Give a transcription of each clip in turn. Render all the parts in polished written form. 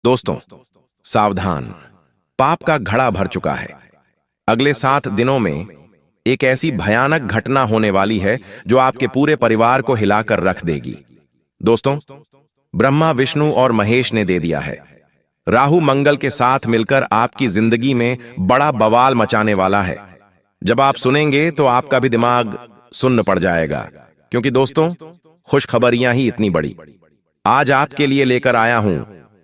दोस्तों, सावधान, पाप का घड़ा भर चुका है। अगले 7 दिनों में एक ऐसी भयानक घटना होने वाली है जो आपके पूरे परिवार को हिलाकर रख देगी। दोस्तों, ब्रह्मा, विष्णु और महेश ने दे दिया है। राहु मंगल के साथ मिलकर आपकी जिंदगी में बड़ा बवाल मचाने वाला है। जब आप सुनेंगे तो आपका भी दिमाग सुन्न पड़ जाएगा, क्योंकि दोस्तों, खुशखबरियां ही इतनी बड़ी आज आपके लिए लेकर आया हूं।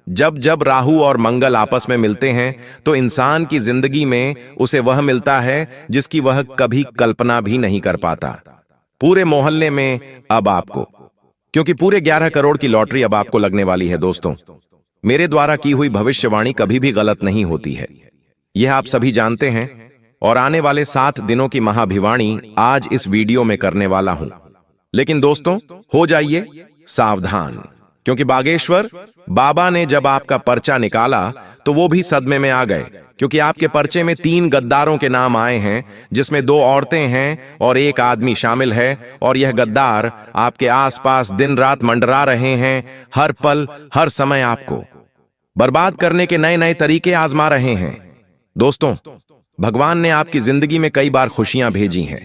जब जब राहु और मंगल आपस में मिलते हैं तो इंसान की जिंदगी में उसे वह मिलता है जिसकी वह कभी कल्पना भी नहीं कर पाता। पूरे मोहल्ले में अब आपको, क्योंकि पूरे 11 करोड़ की लॉटरी अब आपको लगने वाली है। दोस्तों, मेरे द्वारा की हुई भविष्यवाणी कभी भी गलत नहीं होती है, यह आप सभी जानते हैं। और आने वाले 7 दिनों की महाभिवाणी आज इस वीडियो में करने वाला हूं। लेकिन दोस्तों, हो जाइए सावधान, क्योंकि बागेश्वर बाबा ने जब आपका पर्चा निकाला तो वो भी सदमे में आ गए, क्योंकि आपके पर्चे में 3 गद्दारों के नाम आए हैं, जिसमें 2 औरतें हैं और 1 आदमी शामिल है। और यह गद्दार आपके आसपास दिन रात मंडरा रहे हैं, हर पल हर समय आपको बर्बाद करने के नए नए तरीके आजमा रहे हैं। दोस्तों, भगवान ने आपकी जिंदगी में कई बार खुशियां भेजी हैं।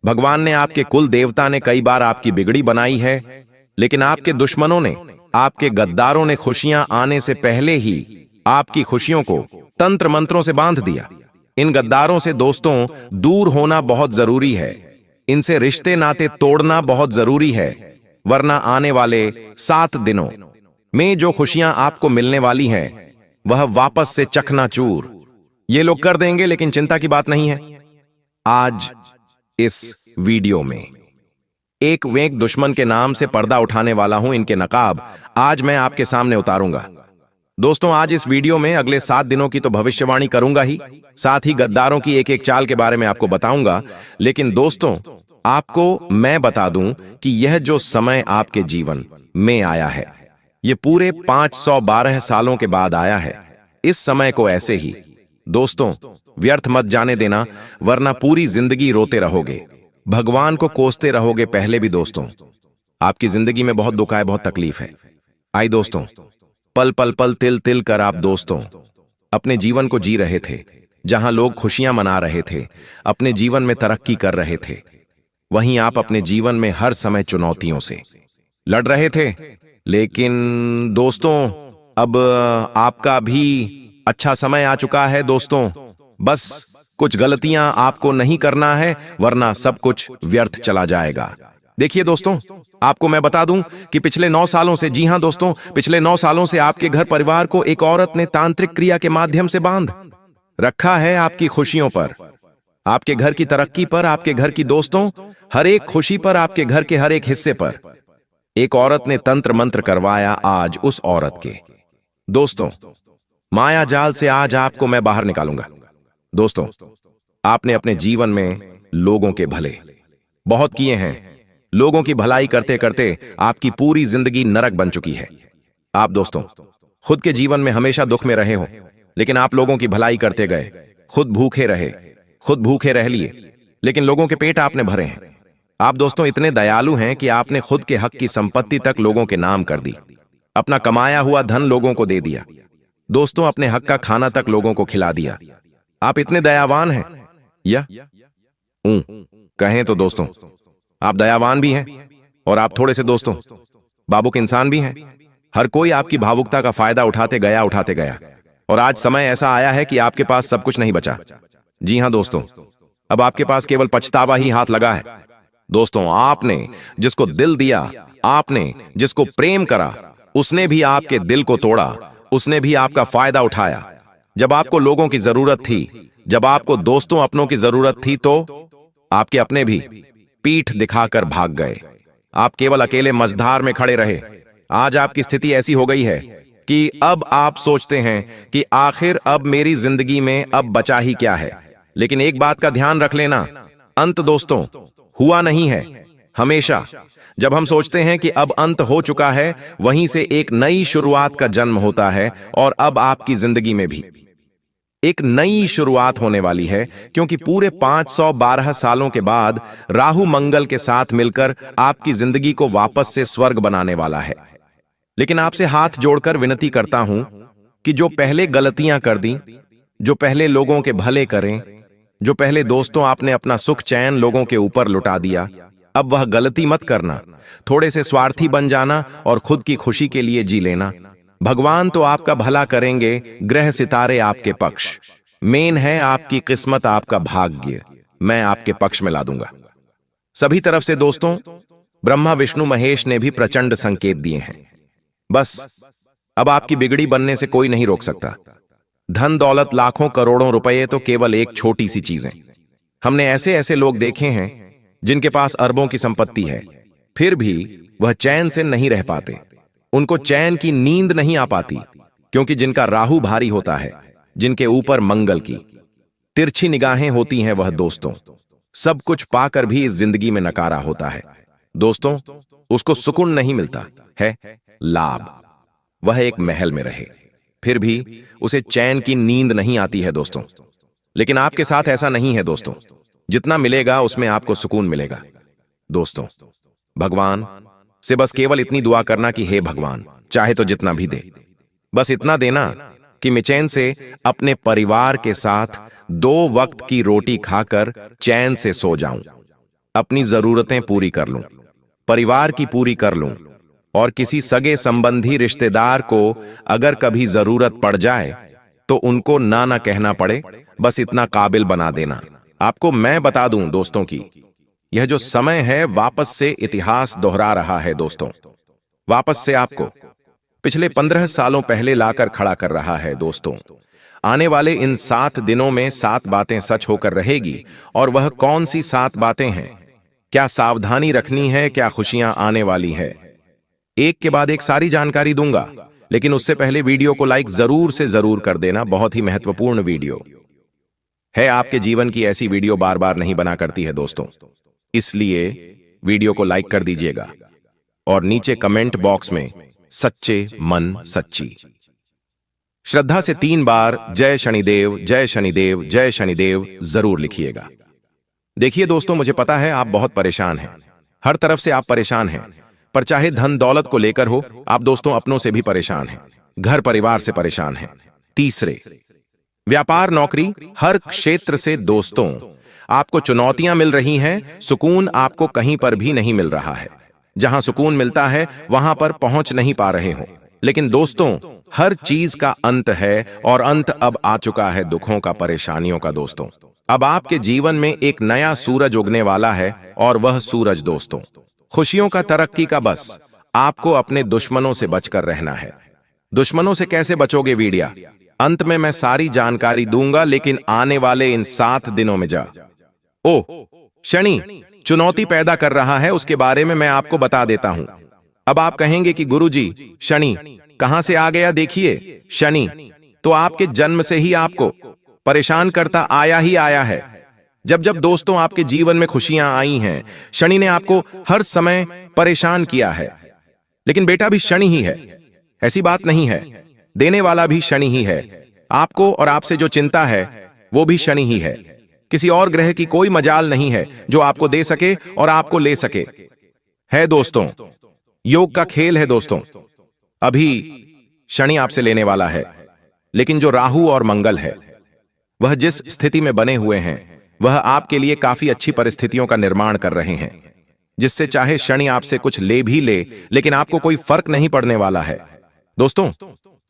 भगवान ने आपके कुल देवता ने कई बार आपकी बिगड़ी बनाई है, लेकिन आपके दुश्मनों ने, आपके गद्दारों ने खुशियां आने से पहले ही आपकी खुशियों को तंत्र मंत्रों से बांध दिया। इन गद्दारों से दोस्तों दूर होना बहुत जरूरी है। इनसे रिश्ते नाते तोड़ना बहुत जरूरी है, वरना आने वाले 7 दिनों में जो खुशियां आपको मिलने वाली हैं वह वापस से चकनाचूर ये लोग कर देंगे। लेकिन चिंता की बात नहीं है। आज इस वीडियो में एक वेक दुश्मन के नाम से पर्दा उठाने वाला हूं। इनके नकाब आज मैं आपके सामने उतारूंगा। दोस्तों, आज इस वीडियो में अगले 7 दिनों की तो भविष्यवाणी करूंगा ही, साथ ही गद्दारों की एक एक चाल के बारे में आपको बताऊंगा। लेकिन दोस्तों, आपको मैं बता दूं कि यह जो समय आपके जीवन में आया है, यह पूरे 512 सालों के बाद आया है। इस समय को ऐसे ही दोस्तों व्यर्थ मत जाने देना, वरना पूरी जिंदगी रोते रहोगे, भगवान को कोसते रहोगे। पहले भी दोस्तों, आपकी जिंदगी में बहुत दुख है, बहुत तकलीफ है। आई दोस्तों, पल पल पल तिल तिल कर आप दोस्तों अपने जीवन को जी रहे थे। जहां लोग खुशियां मना रहे थे, अपने जीवन में तरक्की कर रहे थे, वहीं आप अपने जीवन में हर समय चुनौतियों से लड़ रहे थे। लेकिन दोस्तों, अब आपका भी अच्छा समय आ चुका है। दोस्तों, बस कुछ गलतियां आपको नहीं करना है, वरना सब कुछ व्यर्थ चला जाएगा। देखिए दोस्तों, आपको मैं बता दूं कि पिछले 9 सालों से, जी हां दोस्तों, पिछले 9 सालों से आपके घर परिवार को एक औरत ने तांत्रिक क्रिया के माध्यम से बांध रखा है। आपकी खुशियों पर, आपके घर की तरक्की पर, आपके घर की दोस्तों हर एक खुशी पर, आपके घर के हर एक हिस्से पर एक औरत ने तंत्र मंत्र करवाया। आज उस औरत के दोस्तों माया जाल से आज आपको मैं बाहर निकालूंगा। दोस्तों, आपने अपने जीवन में लोगों के भले बहुत किए हैं। लोगों की भलाई करते करते आपकी पूरी जिंदगी नरक बन चुकी है। आप दोस्तों खुद के जीवन में हमेशा दुख में रहे हो, लेकिन आप लोगों की भलाई करते गए। खुद भूखे रहे, खुद भूखे रह लिए, लेकिन लोगों के पेट आपने भरे हैं। आप दोस्तों इतने दयालु हैं कि आपने खुद के हक की संपत्ति तक लोगों के नाम कर दी, अपना कमाया हुआ धन लोगों को दे दिया। दोस्तों, अपने हक का खाना तक लोगों को खिला दिया। आप इतने दयावान हैं, या कहें तो दोस्तों आप दयावान भी हैं, और आप थोड़े से दोस्तों भावुक इंसान भी हैं। हर कोई आपकी भावुकता का फायदा उठाते गया, और आज समय ऐसा आया है कि आपके पास सब कुछ नहीं बचा। जी हां दोस्तों, अब आपके पास केवल पछतावा ही हाथ लगा है। दोस्तों, आपने जिसको दिल दिया, आपने जिसको प्रेम करा, उसने भी आपके दिल को तोड़ा, उसने भी आपका फायदा उठाया। जब आपको लोगों की जरूरत थी, जब आपको दोस्तों अपनों की जरूरत थी, तो आपके अपने भी पीठ दिखाकर भाग गए। आप केवल अकेले मझधार में खड़े रहे। आज आपकी स्थिति ऐसी हो गई है कि अब आप सोचते हैं कि आखिर अब मेरी जिंदगी में अब बचा ही क्या है। लेकिन एक बात का ध्यान रख लेना, अंत दोस्तों हुआ नहीं है। हमेशा जब हम सोचते हैं कि अब अंत हो चुका है, वहीं से एक नई शुरुआत का जन्म होता है। और अब आपकी जिंदगी में भी एक नई शुरुआत होने वाली है, क्योंकि पूरे 512 सालों के बाद राहु मंगल के साथ मिलकर आपकी जिंदगी को वापस से स्वर्ग बनाने वाला है। लेकिन आपसे हाथ जोड़कर विनती करता हूं कि जो पहले गलतियां कर दी, जो पहले लोगों के भले करें, जो पहले दोस्तों आपने अपना सुख चैन लोगों के ऊपर लुटा दिया, अब वह गलती मत करना। थोड़े से स्वार्थी बन जाना और खुद की खुशी के लिए जी लेना। भगवान तो आपका भला करेंगे, ग्रह सितारे आपके पक्ष। मेन है आपकी किस्मत, आपका भाग्य मैं आपके पक्ष में ला दूंगा। सभी तरफ से दोस्तों ब्रह्मा विष्णु महेश ने भी प्रचंड संकेत दिए हैं। बस अब आपकी बिगड़ी बनने से कोई नहीं रोक सकता। धन दौलत लाखों करोड़ों रुपए तो केवल एक छोटी सी चीजें। हमने ऐसे ऐसे लोग देखे हैं जिनके पास अरबों की संपत्ति है, फिर भी वह चैन से नहीं रह पाते। उनको चैन की नींद नहीं आ पाती, क्योंकि जिनका राहु भारी होता है, जिनके ऊपर मंगल की तिरछी निगाहें होती हैं, वह दोस्तों सब कुछ पाकर भी इस जिंदगी में नकारा होता है। दोस्तों उसको सुकून नहीं मिलता है, लाभ। वह एक महल में रहे, फिर भी उसे चैन की नींद नहीं आती है दोस्तों। लेकिन आपके साथ ऐसा नहीं है दोस्तों। जितना मिलेगा उसमें आपको सुकून मिलेगा। दोस्तों भगवान से बस केवल इतनी दुआ करना कि हे भगवान, चाहे तो जितना भी दे, बस इतना देना कि मैं चैन से अपने परिवार के साथ 2 वक्त की रोटी खाकर चैन से सो जाऊं, अपनी जरूरतें पूरी कर लूं, परिवार की पूरी कर लूं, और किसी सगे संबंधी रिश्तेदार को अगर कभी जरूरत पड़ जाए तो उनको ना कहना पड़े, बस इतना काबिल बना देना। आपको मैं बता दूं दोस्तों की यह जो समय है वापस से इतिहास दोहरा रहा है दोस्तों। वापस से आपको पिछले 15 सालों पहले लाकर खड़ा कर रहा है दोस्तों। आने वाले इन 7 दिनों में 7 बातें सच होकर रहेगी। और वह कौन सी 7 बातें हैं, क्या सावधानी रखनी है, क्या खुशियां आने वाली है, एक के बाद एक सारी जानकारी दूंगा। लेकिन उससे पहले वीडियो को लाइक जरूर से जरूर कर देना। बहुत ही महत्वपूर्ण वीडियो है। आपके जीवन की ऐसी वीडियो बार बार नहीं बना करती है दोस्तों, इसलिए वीडियो को लाइक कर दीजिएगा और नीचे कमेंट बॉक्स में सच्चे मन सच्ची श्रद्धा से 3 बार जय शनिदेव जय शनिदेव जय शनिदेव जरूर लिखिएगा। देखिए दोस्तों, मुझे पता है आप बहुत परेशान हैं, हर तरफ से आप परेशान हैं, पर चाहे धन दौलत को लेकर हो, आप दोस्तों अपनों से भी परेशान हैं, घर परिवार से परेशान हैं। तीसरे, व्यापार नौकरी हर क्षेत्र से दोस्तों आपको चुनौतियां मिल रही हैं, सुकून आपको कहीं पर भी नहीं मिल रहा है। जहां सुकून मिलता है वहां पर पहुंच नहीं पा रहे हो। लेकिन दोस्तों हर चीज का अंत है, और अंत अब आ चुका है दुखों का, परेशानियों का दोस्तों। अब आपके जीवन में एक नया सूरज उगने वाला है, और वह सूरज दोस्तों खुशियों का, तरक्की का। बस आपको अपने दुश्मनों से बचकर रहना है। दुश्मनों से कैसे बचोगे, वीडियो अंत में मैं सारी जानकारी दूंगा। लेकिन आने वाले इन 7 दिनों में शनि चुनौती पैदा कर रहा है, उसके बारे में मैं आपको बता देता हूं। अब आप कहेंगे कि गुरुजी शनि कहां से आ गया। देखिए, शनि तो आपके जन्म से ही आपको परेशान करता आया ही आया है। जब जब दोस्तों आपके जीवन में खुशियां आई हैं, शनि ने आपको हर समय परेशान किया है। लेकिन बेटा भी शनि ही है, ऐसी बात नहीं है। देने वाला भी शनि ही है। आपको और आपसे जो चिंता है वो भी शनि ही है। किसी और ग्रह की कोई मजाल नहीं है जो आपको दे सके और आपको ले सके। है दोस्तों, योग का खेल है दोस्तों। अभी शनि आपसे लेने वाला है, लेकिन जो राहु और मंगल है वह जिस स्थिति में बने हुए हैं, वह आपके लिए काफी अच्छी परिस्थितियों का निर्माण कर रहे हैं, जिससे चाहे शनि आपसे कुछ ले भी ले, लेकिन आपको कोई फर्क नहीं पड़ने वाला है। दोस्तों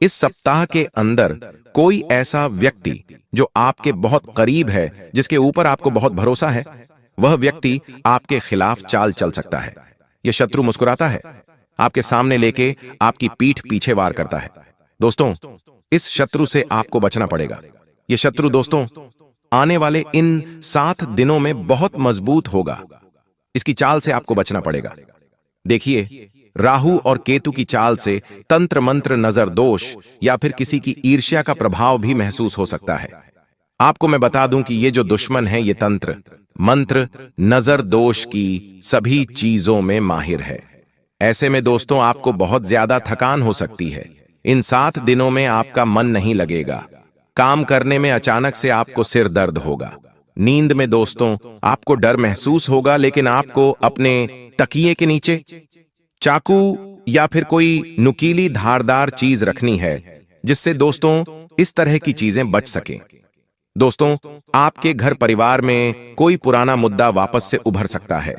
इस सप्ताह के अंदर कोई ऐसा व्यक्ति जो आपके बहुत करीब है, जिसके ऊपर आपको बहुत भरोसा है, वह व्यक्ति आपके खिलाफ चाल चल सकता है। यह शत्रु मुस्कुराता है, आपके सामने लेके आपकी पीठ पीछे वार करता है। दोस्तों इस शत्रु से आपको बचना पड़ेगा। यह शत्रु दोस्तों आने वाले इन 7 दिनों में बहुत मजबूत होगा। इसकी चाल से आपको बचना पड़ेगा। देखिए, राहु और केतु की चाल से तंत्र मंत्र, नजर दोष या फिर किसी की ईर्ष्या का प्रभाव भी महसूस हो सकता है। आपको मैं बता दूं कि ये जो दुश्मन है, ये तंत्र मंत्र, नजर दोष की सभी चीजों में माहिर है। ऐसे में दोस्तों आपको बहुत ज्यादा थकान हो सकती है। इन 7 दिनों में आपका मन नहीं लगेगा। काम करने में अचानक से आपको सिर दर्द होगा। नींद में दोस्तों आपको डर महसूस होगा, लेकिन आपको अपने तकिए के नीचे चाकू या फिर कोई नुकीली धारदार चीज रखनी है, जिससे दोस्तों इस तरह की चीजें बच सकें। दोस्तों, आपके घर परिवार में कोई पुराना मुद्दा वापस से उभर सकता है,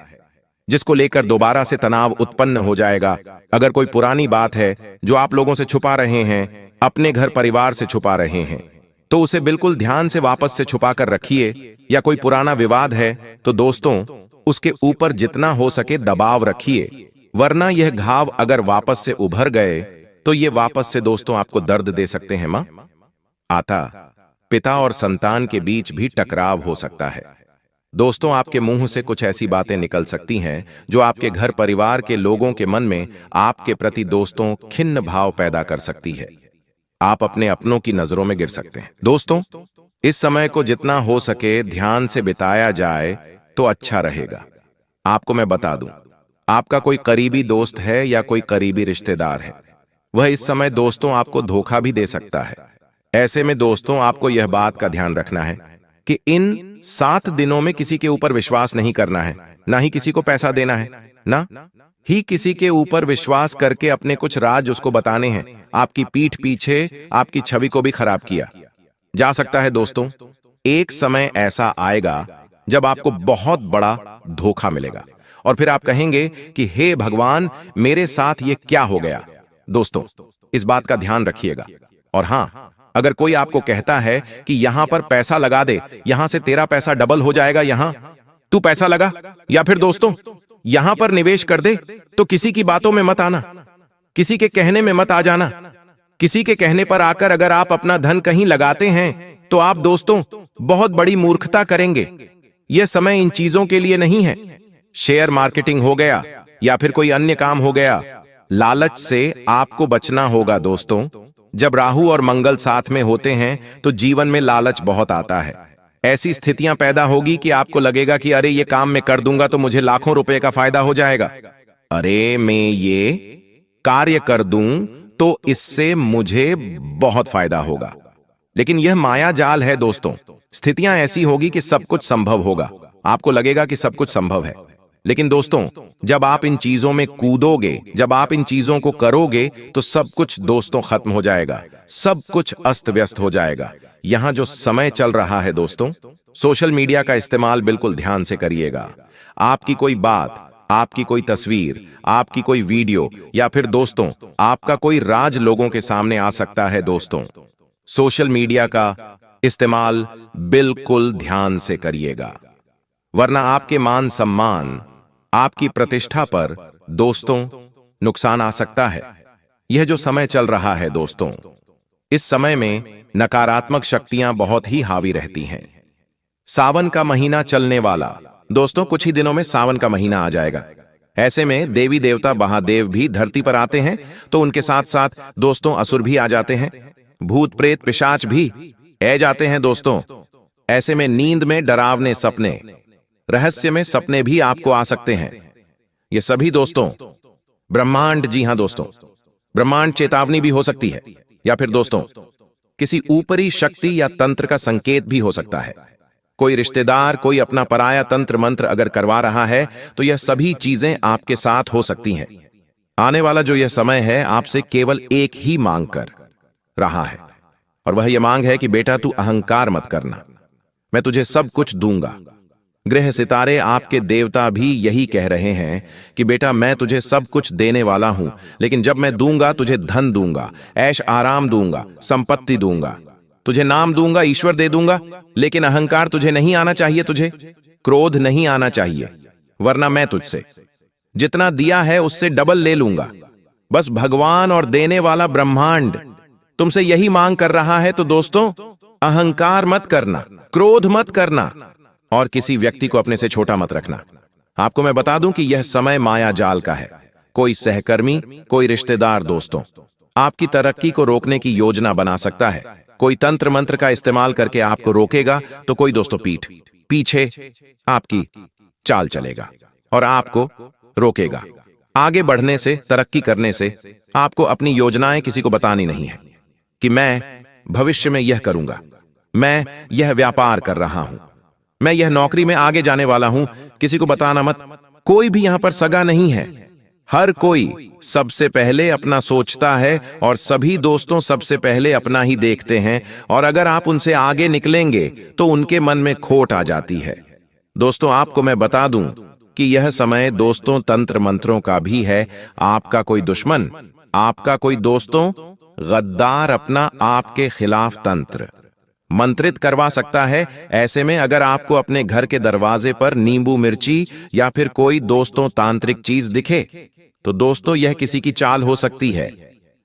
जिसको लेकर दोबारा से तनाव उत्पन्न हो जाएगा। अगर कोई पुरानी बात है जो आप लोगों से छुपा रहे हैं, अपने घर परिवार से छुपा रहे हैं, तो उसे बिल्कुल ध्यान से वापस से छुपा कर रखिए। या कोई पुराना विवाद है तो दोस्तों उसके ऊपर जितना हो सके दबाव रखिए, वरना यह घाव अगर वापस से उभर गए तो ये वापस से दोस्तों आपको दर्द दे सकते हैं। मां, आता, पिता और संतान के बीच भी टकराव हो सकता है। दोस्तों, आपके मुंह से कुछ ऐसी बातें निकल सकती हैं जो आपके घर परिवार के लोगों के मन में आपके प्रति दोस्तों खिन्न भाव पैदा कर सकती है। आप अपने अपनों की नजरों में गिर सकते हैं। दोस्तों, इस समय को जितना हो सके ध्यान से बिताया जाए तो अच्छा रहेगा। आपको मैं बता दूं, आपका कोई करीबी दोस्त है या कोई करीबी रिश्तेदार है, वह इस समय दोस्तों आपको धोखा भी दे सकता है। ऐसे में दोस्तों आपको यह बात का ध्यान रखना है कि इन 7 दिनों में किसी के ऊपर विश्वास नहीं करना है, ना ही किसी को पैसा देना है, ना ही किसी के ऊपर विश्वास करके अपने कुछ राज उसको बताने हैं। आपकी पीठ पीछे आपकी छवि को भी खराब किया जा सकता है। दोस्तों, एक समय ऐसा आएगा जब आपको बहुत बड़ा धोखा मिलेगा और फिर आप कहेंगे कि हे भगवान, मेरे साथ ये क्या हो गया। दोस्तों, इस बात का ध्यान रखिएगा। और हां, अगर कोई आपको कहता है कि यहां पर पैसा लगा दे, यहां से तेरा पैसा डबल हो जाएगा, यहां तू पैसा लगा, या फिर दोस्तों यहां पर निवेश कर दे, तो किसी की बातों में मत आना, किसी के कहने में मत आ जाना। किसी के कहने पर आकर अगर आप अपना धन कहीं लगाते हैं तो आप दोस्तों बहुत बड़ी मूर्खता करेंगे। यह समय इन चीजों के लिए नहीं है। शेयर मार्केटिंग हो गया या फिर कोई अन्य काम हो गया, लालच से आपको बचना होगा। दोस्तों, जब राहु और मंगल साथ में होते हैं तो जीवन में लालच बहुत आता है। ऐसी स्थितियां पैदा होगी कि आपको लगेगा कि अरे ये काम मैं कर दूंगा तो मुझे लाखों रुपए का फायदा हो जाएगा, अरे मैं ये कार्य कर दूं तो इससे मुझे बहुत फायदा होगा। लेकिन यह माया जाल है दोस्तों। स्थितियां ऐसी होगी कि सब कुछ संभव होगा, आपको लगेगा कि सब कुछ संभव है, लेकिन दोस्तों जब आप इन चीजों में कूदोगे, जब आप इन चीजों को करोगे तो सब कुछ दोस्तों खत्म हो जाएगा, सब कुछ अस्त व्यस्त हो जाएगा। यहां जो समय चल रहा है दोस्तों, सोशल मीडिया का इस्तेमाल बिल्कुल ध्यान से करिएगा। आपकी कोई बात, आपकी कोई तस्वीर, आपकी कोई वीडियो या फिर दोस्तों आपका कोई राज लोगों के सामने आ सकता है। दोस्तों, सोशल मीडिया का इस्तेमाल बिल्कुल ध्यान से करिएगा, वरना आपके मान सम्मान, आपकी प्रतिष्ठा पर दोस्तों नुकसान आ सकता है। यह जो समय चल रहा है दोस्तों, इस समय में नकारात्मक शक्तियां बहुत ही हावी रहती हैं। सावन का महीना चलने वाला, दोस्तों कुछ ही दिनों में सावन का महीना आ जाएगा। ऐसे में देवी देवता महादेव भी धरती पर आते हैं तो उनके साथ साथ दोस्तों असुर भी आ जाते हैं, भूत प्रेत पिशाच भी आ जाते हैं। दोस्तों, ऐसे में नींद में डरावने सपने, रहस्य में सपने भी आपको आ सकते हैं। ये सभी दोस्तों ब्रह्मांड, जी हां दोस्तों, ब्रह्मांड चेतावनी भी हो सकती है, या फिर दोस्तों किसी ऊपरी शक्ति या तंत्र का संकेत भी हो सकता है। कोई रिश्तेदार कोई अपना पराया तंत्र मंत्र अगर करवा रहा है तो यह सभी चीजें आपके साथ हो सकती हैं। आने वाला जो यह समय है आपसे केवल एक ही मांग कर रहा है, और वह यह मांग है कि बेटा तू अहंकार मत करना, मैं तुझे सब कुछ दूंगा। ग्रह सितारे आपके देवता भी यही कह रहे हैं कि बेटा मैं तुझे सब कुछ देने वाला हूं, लेकिन जब मैं दूंगा तुझे धन दूंगा, ऐश आराम दूंगा, संपत्ति दूंगा, तुझे नाम दूंगा, ईश्वर दे दूंगा, लेकिन अहंकार तुझे नहीं आना चाहिए, तुझे क्रोध नहीं आना चाहिए, वरना मैं तुझसे जितना दिया है उससे डबल ले लूंगा। बस भगवान और देने वाला ब्रह्मांड तुमसे यही मांग कर रहा है। तो दोस्तों अहंकार मत करना, क्रोध मत करना, और किसी व्यक्ति को अपने से छोटा मत रखना। आपको मैं बता दूं कि यह समय माया जाल का है। कोई सहकर्मी, कोई रिश्तेदार दोस्तों आपकी तरक्की को रोकने की योजना बना सकता है। कोई तंत्र मंत्र का इस्तेमाल करके आपको रोकेगा, तो कोई दोस्तों पीठ पीछे आपकी चाल चलेगा और आपको रोकेगा आगे बढ़ने से, तरक्की करने से। आपको अपनी योजनाएं किसी को बतानी नहीं है कि मैं भविष्य में यह करूंगा, मैं यह व्यापार कर रहा हूं, मैं यह नौकरी में आगे जाने वाला हूं, किसी को बताना मत। कोई भी यहां पर सगा नहीं है, हर कोई सबसे पहले अपना सोचता है और सभी दोस्तों सबसे पहले अपना ही देखते हैं, और अगर आप उनसे आगे निकलेंगे तो उनके मन में खोट आ जाती है। दोस्तों, आपको मैं बता दूं कि यह समय दोस्तों तंत्र मंत्रों का भी है। आपका कोई दुश्मन, आपका कोई दोस्तों गद्दार अपना आपके खिलाफ तंत्र मंत्रित करवा सकता है। ऐसे में अगर आपको अपने घर के दरवाजे पर नींबू मिर्ची या फिर कोई दोस्तों तांत्रिक चीज दिखे, तो दोस्तों यह किसी की चाल हो सकती है,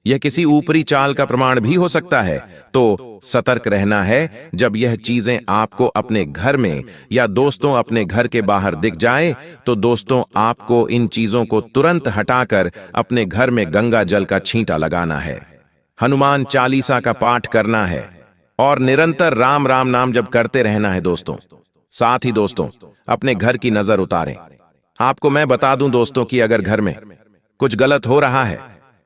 यह किसी ऊपरी चाल का प्रमाण भी हो सकता है। तो सतर्क रहना है। जब यह चीजें आपको अपने घर में या दोस्तों अपने घर के बाहर दिख जाए, तो दोस्तों आपको इन चीजों को तुरंत हटाकर अपने घर में गंगा जल का छींटा लगाना है, हनुमान चालीसा का पाठ करना है और निरंतर राम राम नाम जब करते रहना है दोस्तों। साथ ही दोस्तों अपने घर की नजर उतारें। आपको मैं बता दूं दोस्तों कि अगर घर में कुछ गलत हो रहा है,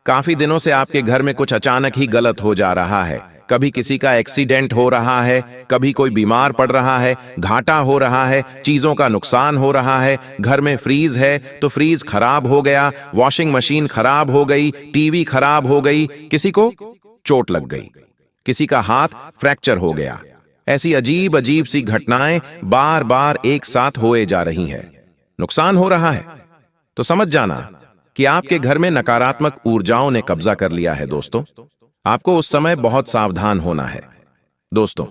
काफी दिनों से आपके घर में कुछ अचानक ही गलत हो जा रहा है, कभी किसी का एक्सीडेंट हो रहा है, कभी कोई बीमार पड़ रहा है, घाटा हो रहा है, चीजों का नुकसान हो रहा है, घर में फ्रीज है तो फ्रीज खराब हो गया, वॉशिंग मशीन खराब हो गई, टीवी खराब हो गई, किसी को चोट लग गई, किसी का हाथ फ्रैक्चर हो गया, ऐसी अजीब अजीब सी घटनाएं बार बार एक साथ होए जा रही हैं, नुकसान हो रहा है, तो समझ जाना कि आपके घर में नकारात्मक ऊर्जाओं ने कब्जा कर लिया है। दोस्तों, आपको उस समय बहुत सावधान होना है दोस्तों,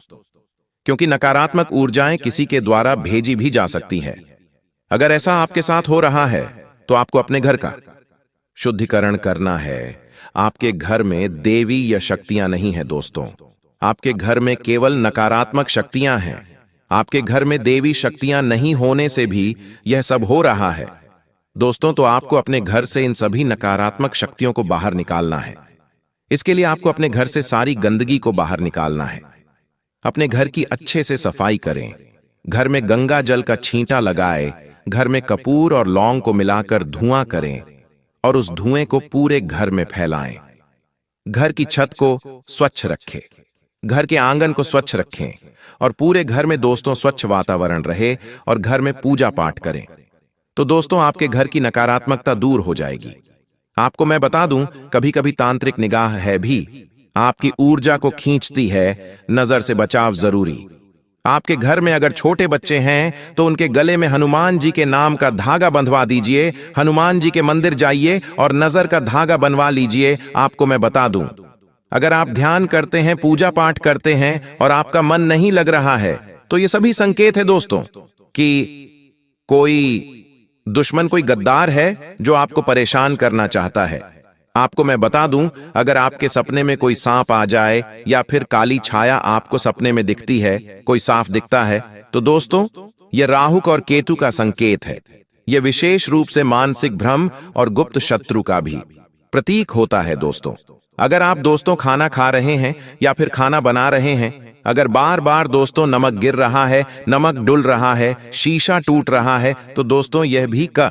क्योंकि नकारात्मक ऊर्जाएं किसी के द्वारा भेजी भी जा सकती हैं। अगर ऐसा आपके साथ हो रहा है तो आपको अपने घर का शुद्धिकरण करना है। आपके घर में देवी या शक्तियां नहीं है दोस्तों, आपके घर में केवल नकारात्मक शक्तियां हैं। आपके घर में देवी शक्तियां नहीं होने से भी यह सब हो रहा है दोस्तों। तो आपको अपने घर से इन सभी नकारात्मक शक्तियों को बाहर निकालना है। इसके लिए आपको अपने घर से सारी गंदगी को बाहर निकालना है। अपने घर की अच्छे से सफाई करें, घर में गंगा जल का छींटा लगाए, घर में कपूर और लौंग को मिलाकर धुआं करें और उस धुएं को पूरे घर में फैलाएं। घर की छत को स्वच्छ रखें, घर के आंगन को स्वच्छ रखें और पूरे घर में दोस्तों स्वच्छ वातावरण रहे और घर में पूजा पाठ करें। तो दोस्तों आपके घर की नकारात्मकता दूर हो जाएगी। आपको मैं बता दूं, कभी कभी तांत्रिक निगाह है भी आपकी ऊर्जा को खींचती है। नजर से बचाव जरूरी। आपके घर में अगर छोटे बच्चे हैं तो उनके गले में हनुमान जी के नाम का धागा बंधवा दीजिए। हनुमान जी के मंदिर जाइए और नजर का धागा बनवा लीजिए। आपको मैं बता दूं, अगर आप ध्यान करते हैं, पूजा पाठ करते हैं और आपका मन नहीं लग रहा है, तो ये सभी संकेत है दोस्तों कि कोई दुश्मन, कोई गद्दार है जो आपको परेशान करना चाहता है। आपको मैं बता दूं, अगर आपके सपने में कोई सांप आ जाए या फिर काली छाया आपको सपने में दिखती है, कोई साफ दिखता है, तो दोस्तों यह राहु और केतु का संकेत है। यह विशेष रूप से मानसिक भ्रम और गुप्त शत्रु का भी प्रतीक होता है दोस्तों। अगर आप दोस्तों खाना खा रहे हैं या फिर खाना बना रहे हैं, अगर बार बार दोस्तों नमक गिर रहा है, नमक डुल रहा है, शीशा टूट रहा है, तो दोस्तों यह भी का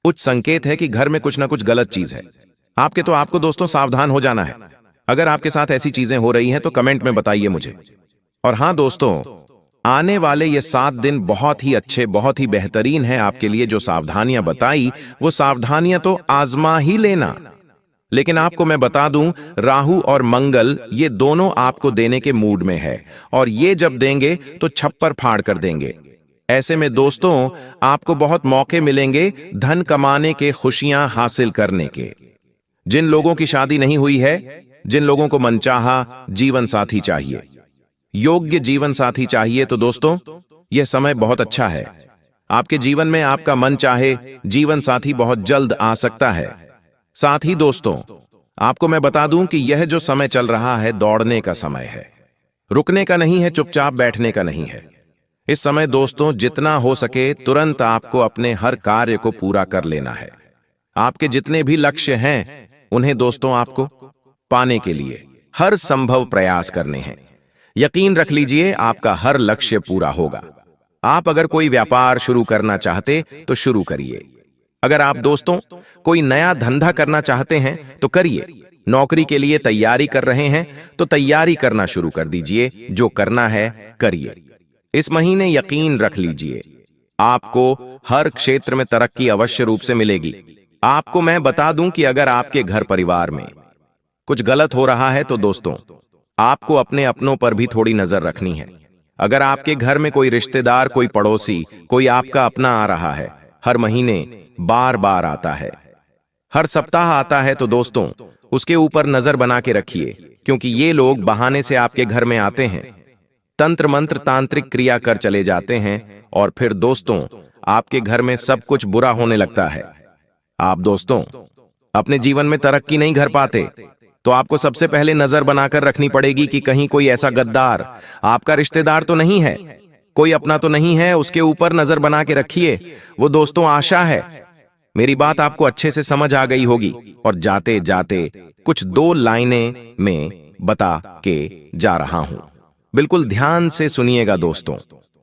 उच्च संकेत है कि घर में कुछ ना कुछ गलत चीज है। आपको दोस्तों सावधान हो जाना है। अगर आपके साथ ऐसी चीजें हो रही हैं तो कमेंट में बताइए मुझे। और हां दोस्तों, आने वाले ये 7 दिन बहुत ही अच्छे, बहुत ही बेहतरीन हैं आपके लिए। जो सावधानियां बताई वो सावधानियां तो आजमा ही लेना। लेकिन आपको मैं बता दूं, राहु और मंगल ये दोनों आपको देने के मूड में है और ये जब देंगे तो छप्पर फाड़ कर देंगे। ऐसे में दोस्तों आपको बहुत मौके मिलेंगे धन कमाने के, खुशियां हासिल करने के। जिन लोगों की शादी नहीं हुई है, जिन लोगों को मनचाहा जीवन साथी चाहिए, योग्य जीवन साथी चाहिए, तो दोस्तों यह समय बहुत अच्छा है। आपके जीवन में आपका मन चाहे जीवन साथी बहुत जल्द आ सकता है। साथ ही दोस्तों आपको मैं बता दूं कि यह जो समय चल रहा है दौड़ने का समय है, रुकने का नहीं है, चुपचाप बैठने का नहीं है। इस समय दोस्तों जितना हो सके तुरंत आपको अपने हर कार्य को पूरा कर लेना है। आपके जितने भी लक्ष्य हैं उन्हें दोस्तों आपको पाने के लिए हर संभव प्रयास करने हैं। यकीन रख लीजिए आपका हर लक्ष्य पूरा होगा। आप अगर कोई व्यापार शुरू करना चाहते तो शुरू करिए। अगर आप दोस्तों कोई नया धंधा करना चाहते हैं तो करिए। नौकरी के लिए तैयारी कर रहे हैं तो तैयारी करना शुरू कर दीजिए। जो करना है करिए। इस महीने यकीन रख लीजिए आपको हर क्षेत्र में तरक्की अवश्य रूप से मिलेगी। आपको मैं बता दूं कि अगर आपके घर परिवार में कुछ गलत हो रहा है तो दोस्तों, आपको अपने अपनों पर भी थोड़ी नजर रखनी है। अगर आपके घर में कोई रिश्तेदार, कोई पड़ोसी, कोई आपका अपना आ रहा है, हर महीने बार बार आता है, हर सप्ताह आता है, तो दोस्तों उसके ऊपर नजर बना के रखिए, क्योंकि ये लोग बहाने से आपके घर में आते हैं, तंत्र मंत्र तांत्रिक क्रिया कर चले जाते हैं, और फिर दोस्तों आपके घर में सब कुछ बुरा होने लगता है। आप दोस्तों अपने जीवन में तरक्की नहीं कर पाते, तो आपको सबसे पहले नजर बनाकर रखनी पड़ेगी कि कहीं कोई ऐसा गद्दार आपका रिश्तेदार तो नहीं है, कोई अपना तो नहीं है। उसके ऊपर नजर बना के रखिए। वो दोस्तों आशा है। मेरी बात आपको अच्छे से समझ आ गई होगी, और जाते जाते कुछ 2 लाइनें में बता के जा रहा हूं। बिल्कुल ध्यान से सुनिएगा दोस्तों।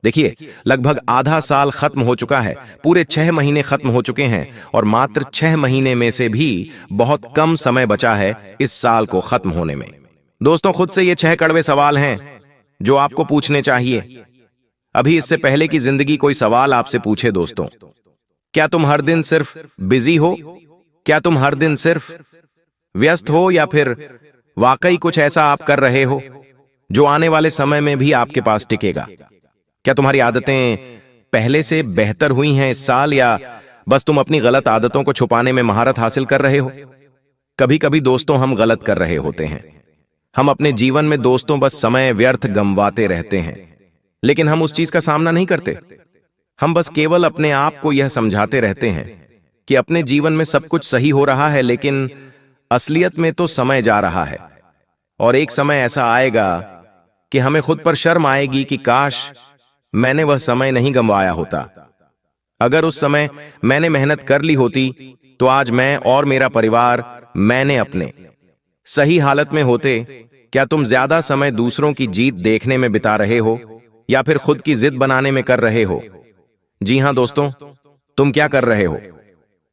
देखिए, लगभग आधा साल खत्म हो चुका है, पूरे 6 महीने खत्म हो चुके हैं, और मात्र 6 महीने में से भी बहुत कम समय बचा है इस साल को खत्म होने में। दोस्तों खुद से ये 6 कड़वे सवाल हैं जो आपको पूछने चाहिए। अभी इससे पहले कि जिंदगी कोई सवाल आपसे पूछे दोस्तों, क्या तुम हर दिन सिर्फ बिजी हो? क्या तुम हर दिन सिर्फ व्यस्त हो, या फिर वाकई कुछ ऐसा आप कर रहे हो जो आने वाले समय में भी आपके पास टिकेगा? क्या तुम्हारी आदतें पहले से बेहतर हुई हैं इस साल, या बस तुम अपनी गलत आदतों को छुपाने में महारत हासिल कर रहे हो? कभी कभी दोस्तों हम गलत कर रहे होते हैं। हम अपने जीवन में दोस्तों बस समय व्यर्थ गंवाते रहते हैं, लेकिन हम उस चीज का सामना नहीं करते। हम बस केवल अपने आप को यह समझाते रहते हैं कि अपने जीवन में सब कुछ सही हो रहा है, लेकिन असलियत में तो समय जा रहा है, और एक समय ऐसा आएगा कि हमें खुद पर शर्म आएगी कि काश मैंने वह समय नहीं गंवाया होता। अगर उस समय मैंने मेहनत कर ली होती, तो आज मैं और मेरा परिवार मैंने अपने सही हालत में होते। क्या तुम ज्यादा समय दूसरों की जीत देखने में बिता रहे हो, या फिर खुद की जिद बनाने में कर रहे हो? जी हां दोस्तों, तुम क्या कर रहे हो?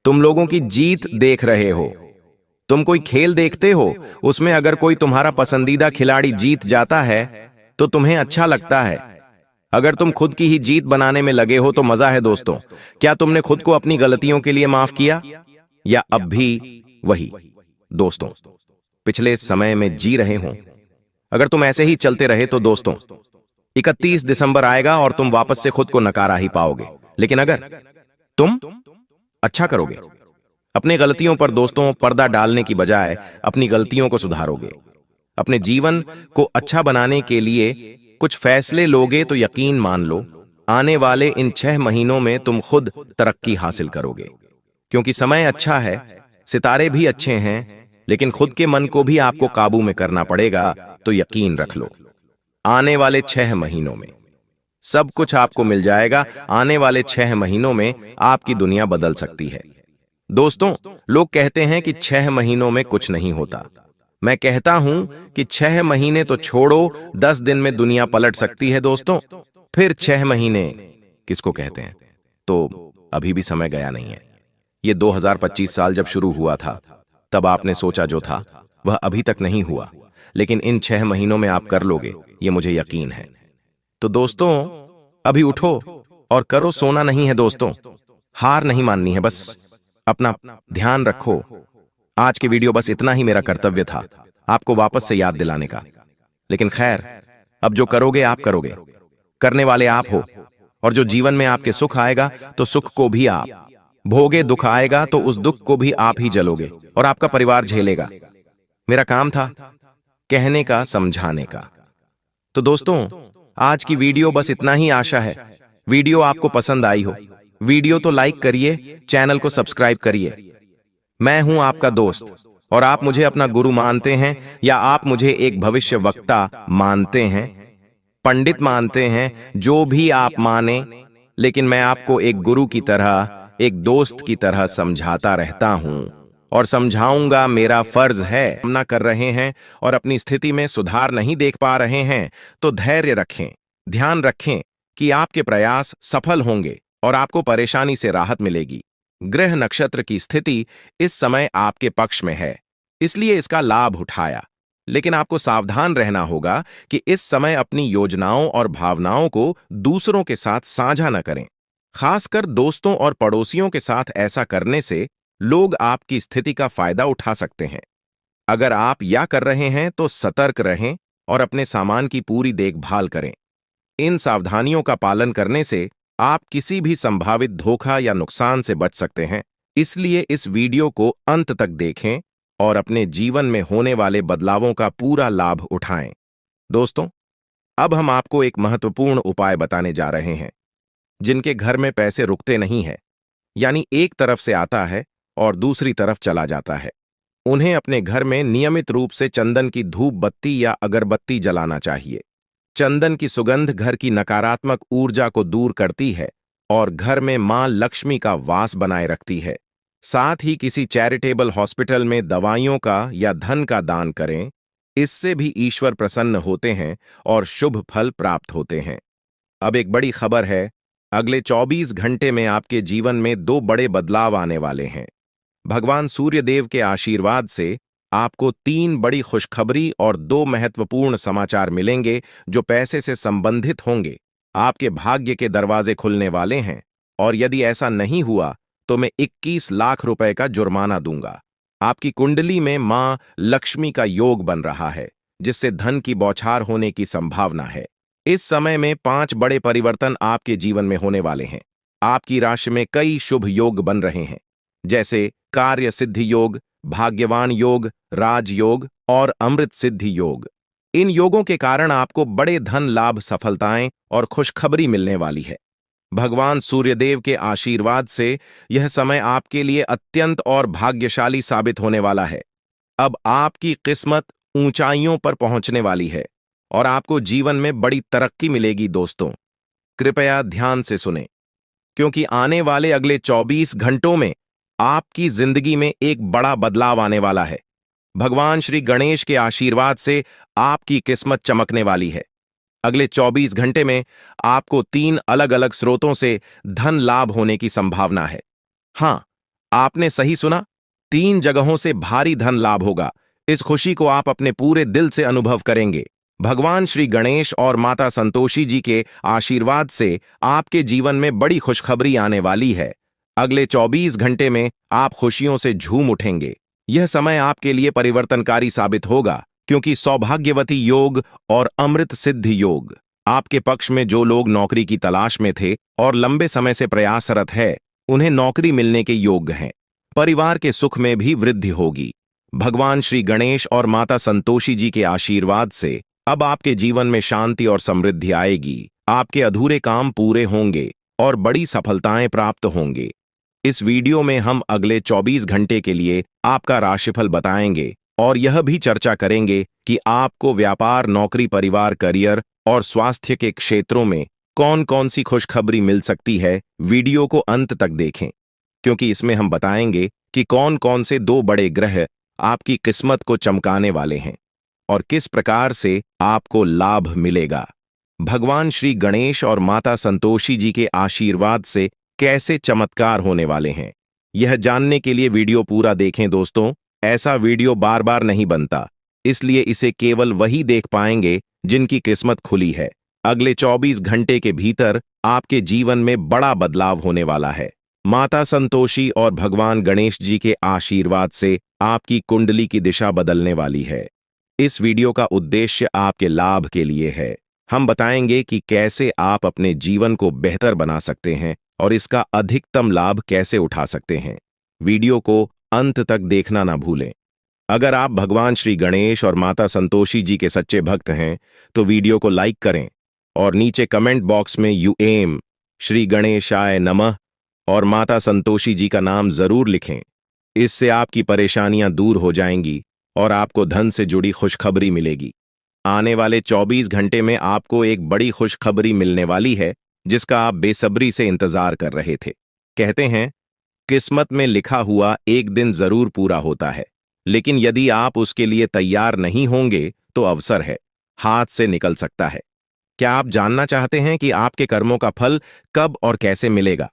तुम लोगों की जीत देख रहे हो। तुम कोई खेल देखते हो, उसमें अगर कोई तुम्हारा पसंदीदा खिलाड़ी जीत जाता है तो तुम्हें अच्छा लगता है। अगर तुम खुद की ही जीत बनाने में लगे हो तो मजा है दोस्तों। क्या तुमने खुद को अपनी गलतियों के लिए माफ किया, या अब भी वही दोस्तों पिछले समय में जी रहे हो? अगर तुम ऐसे ही चलते रहे तो दोस्तों 31 दिसंबर आएगा और तुम वापस से खुद को नकारा ही पाओगे। लेकिन अगर तुम अच्छा करोगे, अपने गलतियों पर दोस्तों पर्दा डालने की बजाय अपनी गलतियों को सुधारोगे, अपने जीवन को अच्छा बनाने के लिए कुछ फैसले लोगे, तो यकीन मान लो आने वाले इन 6 महीनों में तुम खुद तरक्की हासिल करोगे। क्योंकि समय अच्छा है, सितारे भी अच्छे हैं, लेकिन खुद के मन को भी आपको काबू में करना पड़ेगा। तो यकीन रख लो, आने वाले 6 महीनों में सब कुछ आपको मिल जाएगा। आने वाले 6 महीनों में आपकी दुनिया बदल सकती है। दोस्तों लोग कहते हैं कि 6 महीनों में कुछ नहीं होता। मैं कहता हूं कि 6 महीने तो छोड़ो, 10 दिन में दुनिया पलट सकती है दोस्तों। फिर 6 महीने किसको कहते हैं? तो अभी भी समय गया नहीं है। ये 2025 साल जब शुरू हुआ था, तब आपने सोचा जो था वह अभी तक नहीं हुआ, लेकिन इन 6 महीनों में आप कर लोगे, ये मुझे यकीन है। तो दोस्तों अभी उठो और करो। सोना नहीं है दोस्तों, हार नहीं माननी है, बस अपना ध्यान रखो। आज की वीडियो बस इतना ही मेरा कर्तव्य था, आपको वापस से याद दिलाने का। लेकिन खैर, अब जो करोगे आप करोगे, करने वाले आप हो। और जो जीवन में आपके सुख आएगा तो सुख को भी आप भोगे, दुख आएगा तो उस दुख को भी आप ही जलोगे और आपका परिवार झेलेगा। मेरा काम था कहने का, समझाने का। तो दोस्तों आज की वीडियो बस इतना ही। आशा है वीडियो आपको पसंद आई हो। वीडियो तो लाइक करिए, चैनल को सब्सक्राइब करिए। मैं हूं आपका दोस्त, और आप मुझे अपना गुरु मानते हैं या आप मुझे एक भविष्य वक्ता मानते हैं, पंडित मानते हैं, जो भी आप माने, लेकिन मैं आपको एक गुरु की तरह, एक दोस्त की तरह समझाता रहता हूं और समझाऊंगा। मेरा फर्ज है। सामना कर रहे हैं और अपनी स्थिति में सुधार नहीं देख पा रहे हैं तो धैर्य रखें। ध्यान रखें कि आपके प्रयास सफल होंगे और आपको परेशानी से राहत मिलेगी। ग्रह नक्षत्र की स्थिति इस समय आपके पक्ष में है, इसलिए इसका लाभ उठाया। लेकिन आपको सावधान रहना होगा कि इस समय अपनी योजनाओं और भावनाओं को दूसरों के साथ साझा न करें। खासकर दोस्तों और पड़ोसियों के साथ ऐसा करने से लोग आपकी स्थिति का फायदा उठा सकते हैं। अगर आप या कर रहे हैं तो सतर्क रहें और अपने सामान की पूरी देखभाल करें। इन सावधानियों का पालन करने से आप किसी भी संभावित धोखा या नुकसान से बच सकते हैं। इसलिए इस वीडियो को अंत तक देखें और अपने जीवन में होने वाले बदलावों का पूरा लाभ उठाएं। दोस्तों, अब हम आपको एक महत्वपूर्ण उपाय बताने जा रहे हैं। जिनके घर में पैसे रुकते नहीं है, यानी एक तरफ से आता है और दूसरी तरफ चला जाता है, उन्हें अपने घर में नियमित रूप से चंदन की धूप बत्ती या अगरबत्ती जलाना चाहिए। चंदन की सुगंध घर की नकारात्मक ऊर्जा को दूर करती है और घर में मां लक्ष्मी का वास बनाए रखती है। साथ ही किसी चैरिटेबल हॉस्पिटल में दवाइयों का या धन का दान करें। इससे भी ईश्वर प्रसन्न होते हैं और शुभ फल प्राप्त होते हैं। अब एक बड़ी खबर है, अगले 24 घंटे में आपके जीवन में 2 बड़े बदलाव आने वाले हैं। भगवान सूर्यदेव के आशीर्वाद से आपको 3 बड़ी खुशखबरी और 2 महत्वपूर्ण समाचार मिलेंगे जो पैसे से संबंधित होंगे। आपके भाग्य के दरवाजे खुलने वाले हैं और यदि ऐसा नहीं हुआ तो मैं 21 लाख रुपए का जुर्माना दूंगा। आपकी कुंडली में मां लक्ष्मी का योग बन रहा है, जिससे धन की बौछार होने की संभावना है। इस समय में 5 बड़े परिवर्तन आपके जीवन में होने वाले हैं। आपकी राशि में कई शुभ योग बन रहे हैं, जैसे कार्य सिद्धि योग, भाग्यवान योग, राजयोग और अमृत सिद्धि योग। इन योगों के कारण आपको बड़े धन लाभ, सफलताएं और खुशखबरी मिलने वाली है। भगवान सूर्यदेव के आशीर्वाद से यह समय आपके लिए अत्यंत और भाग्यशाली साबित होने वाला है। अब आपकी किस्मत ऊंचाइयों पर पहुंचने वाली है और आपको जीवन में बड़ी तरक्की मिलेगी। दोस्तों, कृपया ध्यान से सुनें, क्योंकि आने वाले अगले 24 घंटों में आपकी जिंदगी में एक बड़ा बदलाव आने वाला है। भगवान श्री गणेश के आशीर्वाद से आपकी किस्मत चमकने वाली है। अगले 24 घंटे में आपको 3 अलग-अलग स्रोतों से धन लाभ होने की संभावना है। हां, आपने सही सुना, 3 जगहों से भारी धन लाभ होगा। इस खुशी को आप अपने पूरे दिल से अनुभव करेंगे। भगवान श्री गणेश और माता संतोषी जी के आशीर्वाद से आपके जीवन में बड़ी खुशखबरी आने वाली है। अगले 24 घंटे में आप खुशियों से झूम उठेंगे। यह समय आपके लिए परिवर्तनकारी साबित होगा, क्योंकि सौभाग्यवती योग और अमृत सिद्धि योग आपके पक्ष में। जो लोग नौकरी की तलाश में थे और लंबे समय से प्रयासरत है, उन्हें नौकरी मिलने के योग्य हैं। परिवार के सुख में भी वृद्धि होगी। भगवान श्री गणेश और माता संतोषी जी के आशीर्वाद से अब आपके जीवन में शांति और समृद्धि आएगी। आपके अधूरे काम पूरे होंगे और बड़ी सफलताएं प्राप्त होंगे। इस वीडियो में हम अगले 24 घंटे के लिए आपका राशिफल बताएंगे और यह भी चर्चा करेंगे कि आपको व्यापार, नौकरी, परिवार, करियर और स्वास्थ्य के क्षेत्रों में कौन-कौन सी खुशखबरी मिल सकती है। वीडियो को अंत तक देखें, क्योंकि इसमें हम बताएंगे कि कौन-कौन से 2 बड़े ग्रह आपकी किस्मत को चमकाने वाले हैं और किस प्रकार से आपको लाभ मिलेगा। भगवान श्री गणेश और माता संतोषी जी के आशीर्वाद से कैसे चमत्कार होने वाले हैं, यह जानने के लिए वीडियो पूरा देखें। दोस्तों, ऐसा वीडियो बार बार नहीं बनता, इसलिए इसे केवल वही देख पाएंगे जिनकी किस्मत खुली है। अगले 24 घंटे के भीतर आपके जीवन में बड़ा बदलाव होने वाला है। माता संतोषी और भगवान गणेश जी के आशीर्वाद से आपकी कुंडली की दिशा बदलने वाली है। इस वीडियो का उद्देश्य आपके लाभ के लिए है। हम बताएंगे कि कैसे आप अपने जीवन को बेहतर बना सकते हैं और इसका अधिकतम लाभ कैसे उठा सकते हैं। वीडियो को अंत तक देखना ना भूलें। अगर आप भगवान श्री गणेश और माता संतोषी जी के सच्चे भक्त हैं, तो वीडियो को लाइक करें और नीचे कमेंट बॉक्स में यूएम श्री गणेशाय नमः और माता संतोषी जी का नाम जरूर लिखें। इससे आपकी परेशानियां दूर हो जाएंगी और आपको धन से जुड़ी खुशखबरी मिलेगी। आने वाले 24 घंटे में आपको एक बड़ी खुशखबरी मिलने वाली है, जिसका आप बेसब्री से इंतजार कर रहे थे। कहते हैं, किस्मत में लिखा हुआ एक दिन जरूर पूरा होता है, लेकिन यदि आप उसके लिए तैयार नहीं होंगे तो अवसर है, हाथ से निकल सकता है। क्या आप जानना चाहते हैं कि आपके कर्मों का फल कब और कैसे मिलेगा?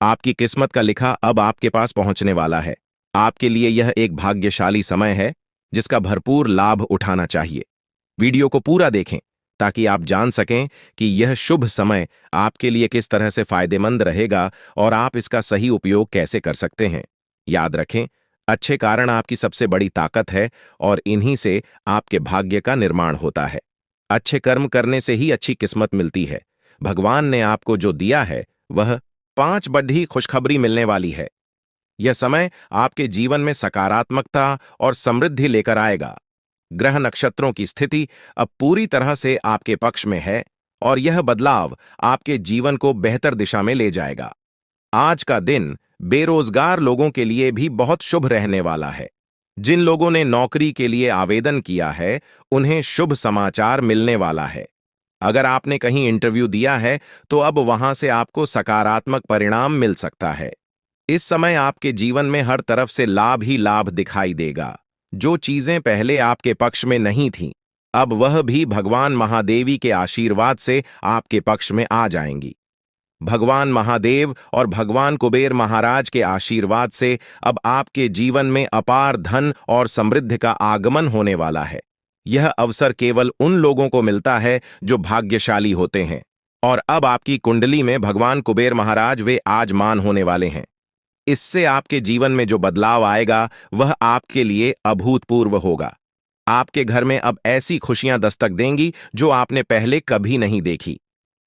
आपकी किस्मत का लिखा अब आपके पास पहुंचने वाला है। आपके लिए यह एक भाग्यशाली समय है, जिसका भरपूर लाभ उठाना चाहिए। वीडियो को पूरा देखें ताकि आप जान सकें कि यह शुभ समय आपके लिए किस तरह से फायदेमंद रहेगा और आप इसका सही उपयोग कैसे कर सकते हैं। याद रखें, अच्छे कारण आपकी सबसे बड़ी ताकत है और इन्हीं से आपके भाग्य का निर्माण होता है। अच्छे कर्म करने से ही अच्छी किस्मत मिलती है। भगवान ने आपको जो दिया है वह 5 बड़ी खुशखबरी मिलने वाली है। यह समय आपके जीवन में सकारात्मकता और समृद्धि लेकर आएगा। ग्रह नक्षत्रों की स्थिति अब पूरी तरह से आपके पक्ष में है और यह बदलाव आपके जीवन को बेहतर दिशा में ले जाएगा। आज का दिन बेरोजगार लोगों के लिए भी बहुत शुभ रहने वाला है। जिन लोगों ने नौकरी के लिए आवेदन किया है, उन्हें शुभ समाचार मिलने वाला है। अगर आपने कहीं इंटरव्यू दिया है, तो अब वहां से आपको सकारात्मक परिणाम मिल सकता है। इस समय आपके जीवन में हर तरफ से लाभ ही लाभ दिखाई देगा। जो चीजें पहले आपके पक्ष में नहीं थीं, अब वह भी भगवान महादेवी के आशीर्वाद से आपके पक्ष में आ जाएंगी। भगवान महादेव और भगवान कुबेर महाराज के आशीर्वाद से अब आपके जीवन में अपार धन और समृद्धि का आगमन होने वाला है। यह अवसर केवल उन लोगों को मिलता है जो भाग्यशाली होते हैं, और अब आपकी कुंडली में भगवान कुबेर महाराज वे आजमान होने वाले हैं। इससे आपके जीवन में जो बदलाव आएगा वह आपके लिए अभूतपूर्व होगा। आपके घर में अब ऐसी खुशियां दस्तक देंगी जो आपने पहले कभी नहीं देखी।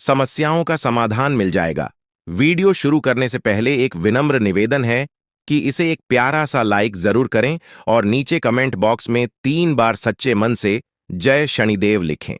समस्याओं का समाधान मिल जाएगा। वीडियो शुरू करने से पहले एक विनम्र निवेदन है कि इसे एक प्यारा सा लाइक जरूर करें और नीचे कमेंट बॉक्स में 3 बार सच्चे मन से जय शनिदेव लिखें।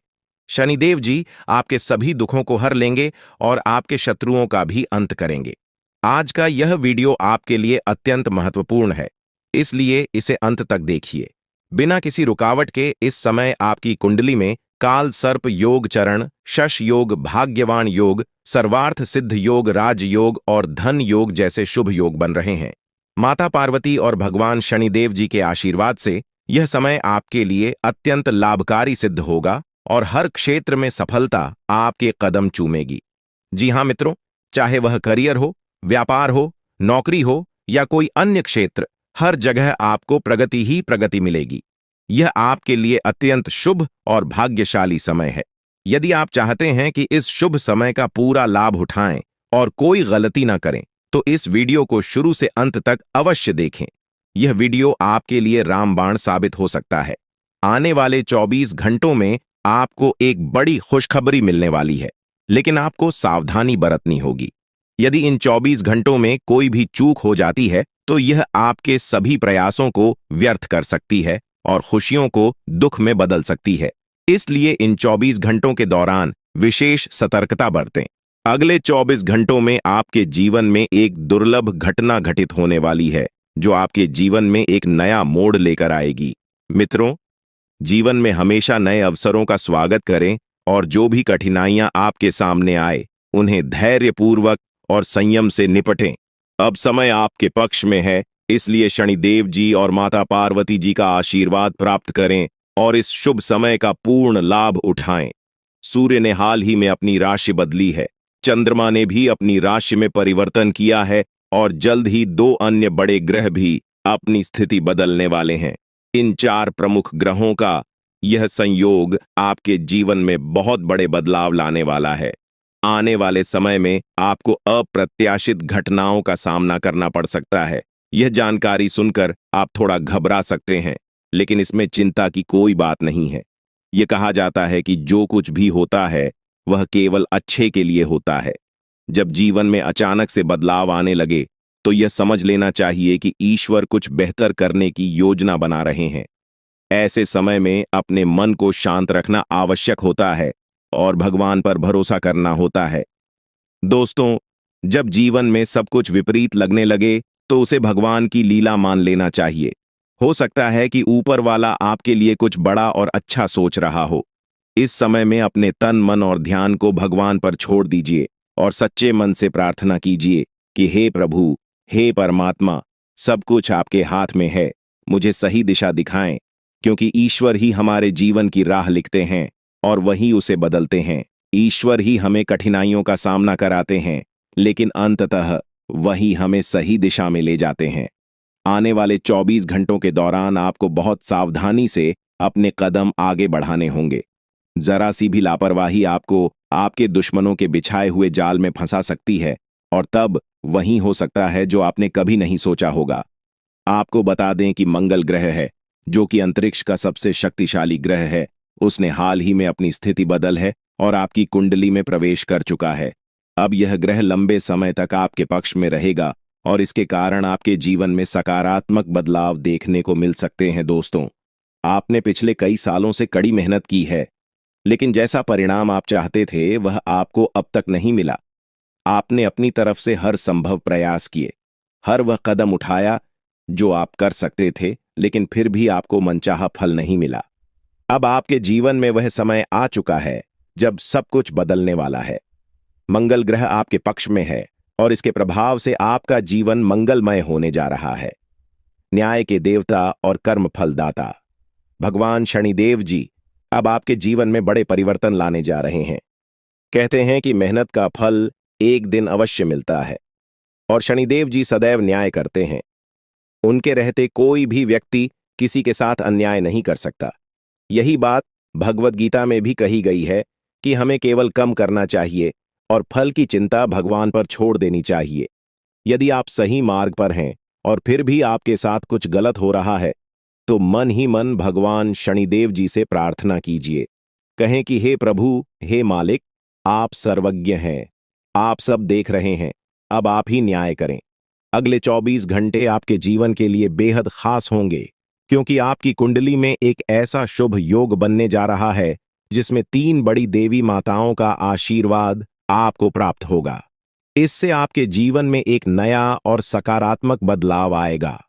शनिदेव जी आपके सभी दुखों को हर लेंगे और आपके शत्रुओं का भी अंत करेंगे। आज का यह वीडियो आपके लिए अत्यंत महत्वपूर्ण है, इसलिए इसे अंत तक देखिए। बिना किसी रुकावट के इस समय आपकी कुंडली में काल सर्प योग चरण, शश योग, भाग्यवान योग, सर्वार्थ सिद्ध योग, राज योग और धन योग जैसे शुभ योग बन रहे हैं। माता पार्वती और भगवान शनिदेव जी के आशीर्वाद से यह समय आपके लिए अत्यंत लाभकारी सिद्ध होगा और हर क्षेत्र में सफलता आपके कदम चूमेगी। जी हाँ मित्रों, चाहे वह करियर हो, व्यापार हो, नौकरी हो या कोई अन्य क्षेत्र, हर जगह आपको प्रगति ही प्रगति मिलेगी। यह आपके लिए अत्यंत शुभ और भाग्यशाली समय है। यदि आप चाहते हैं कि इस शुभ समय का पूरा लाभ उठाएं और कोई गलती ना करें, तो इस वीडियो को शुरू से अंत तक अवश्य देखें। यह वीडियो आपके लिए रामबाण साबित हो सकता है। आने वाले 24 घंटों में आपको एक बड़ी खुशखबरी मिलने वाली है, लेकिन आपको सावधानी बरतनी होगी। यदि इन 24 घंटों में कोई भी चूक हो जाती है, तो यह आपके सभी प्रयासों को व्यर्थ कर सकती है और खुशियों को दुख में बदल सकती है। इसलिए इन 24 घंटों के दौरान विशेष सतर्कता बरतें। अगले 24 घंटों में आपके जीवन में एक दुर्लभ घटना घटित होने वाली है, जो आपके जीवन में एक नया मोड़ लेकर आएगी। मित्रों, जीवन में हमेशा नए अवसरों का स्वागत करें और जो भी कठिनाइयां आपके सामने आए, उन्हें धैर्यपूर्वक और संयम से निपटें। अब समय आपके पक्ष में है, इसलिए शनिदेव जी और माता पार्वती जी का आशीर्वाद प्राप्त करें और इस शुभ समय का पूर्ण लाभ उठाएं। सूर्य ने हाल ही में अपनी राशि बदली है, चंद्रमा ने भी अपनी राशि में परिवर्तन किया है और जल्द ही 2 अन्य बड़े ग्रह भी अपनी स्थिति बदलने वाले हैं। इन 4 प्रमुख ग्रहों का यह संयोग आपके जीवन में बहुत बड़े बदलाव लाने वाला है। आने वाले समय में आपको अप्रत्याशित घटनाओं का सामना करना पड़ सकता है। यह जानकारी सुनकर आप थोड़ा घबरा सकते हैं, लेकिन इसमें चिंता की कोई बात नहीं है। यह कहा जाता है कि जो कुछ भी होता है वह केवल अच्छे के लिए होता है। जब जीवन में अचानक से बदलाव आने लगे, तो यह समझ लेना चाहिए कि ईश्वर कुछ बेहतर करने की योजना बना रहे हैं। ऐसे समय में अपने मन को शांत रखना आवश्यक होता है और भगवान पर भरोसा करना होता है। दोस्तों, जब जीवन में सब कुछ विपरीत लगने लगे, तो उसे भगवान की लीला मान लेना चाहिए। हो सकता है कि ऊपर वाला आपके लिए कुछ बड़ा और अच्छा सोच रहा हो। इस समय में अपने तन, मन और ध्यान को भगवान पर छोड़ दीजिए और सच्चे मन से प्रार्थना कीजिए कि हे प्रभु, हे परमात्मा, सब कुछ आपके हाथ में है, मुझे सही दिशा दिखाएं, क्योंकि ईश्वर ही हमारे जीवन की राह लिखते हैं और वही उसे बदलते हैं। ईश्वर ही हमें कठिनाइयों का सामना कराते हैं, लेकिन अंततः वही हमें सही दिशा में ले जाते हैं। आने वाले 24 घंटों के दौरान आपको बहुत सावधानी से अपने कदम आगे बढ़ाने होंगे। जरा सी भी लापरवाही आपको आपके दुश्मनों के बिछाए हुए जाल में फंसा सकती है और तब वही हो सकता है जो आपने कभी नहीं सोचा होगा। आपको बता दें कि मंगल ग्रह है, जो कि अंतरिक्ष का सबसे शक्तिशाली ग्रह है, उसने हाल ही में अपनी स्थिति बदल है और आपकी कुंडली में प्रवेश कर चुका है। अब यह ग्रह लंबे समय तक आपके पक्ष में रहेगा और इसके कारण आपके जीवन में सकारात्मक बदलाव देखने को मिल सकते हैं। दोस्तों, आपने पिछले कई सालों से कड़ी मेहनत की है, लेकिन जैसा परिणाम आप चाहते थे वह आपको अब तक नहीं मिला। आपने अपनी तरफ से हर संभव प्रयास किए, हर वह कदम उठाया जो आप कर सकते थे, लेकिन फिर भी आपको मनचाहा फल नहीं मिला। अब आपके जीवन में वह समय आ चुका है जब सब कुछ बदलने वाला है। मंगल ग्रह आपके पक्ष में है और इसके प्रभाव से आपका जीवन मंगलमय होने जा रहा है। न्याय के देवता और कर्म फलदाता भगवान शनिदेव जी अब आपके जीवन में बड़े परिवर्तन लाने जा रहे हैं। कहते हैं कि मेहनत का फल एक दिन अवश्य मिलता है और शनिदेव जी सदैव न्याय करते हैं। उनके रहते कोई भी व्यक्ति किसी के साथ अन्याय नहीं कर सकता। यही बात भगवद गीता में भी कही गई है कि हमें केवल कम करना चाहिए और फल की चिंता भगवान पर छोड़ देनी चाहिए। यदि आप सही मार्ग पर हैं और फिर भी आपके साथ कुछ गलत हो रहा है, तो मन ही मन भगवान शनिदेव जी से प्रार्थना कीजिए। कहें कि हे प्रभु, हे मालिक, आप सर्वज्ञ हैं, आप सब देख रहे हैं, अब आप ही न्याय करें। अगले 24 घंटे आपके जीवन के लिए बेहद खास होंगे, क्योंकि आपकी कुंडली में एक ऐसा शुभ योग बनने जा रहा है जिसमें 3 बड़ी देवी माताओं का आशीर्वाद आपको प्राप्त होगा। इससे आपके जीवन में एक नया और सकारात्मक बदलाव आएगा।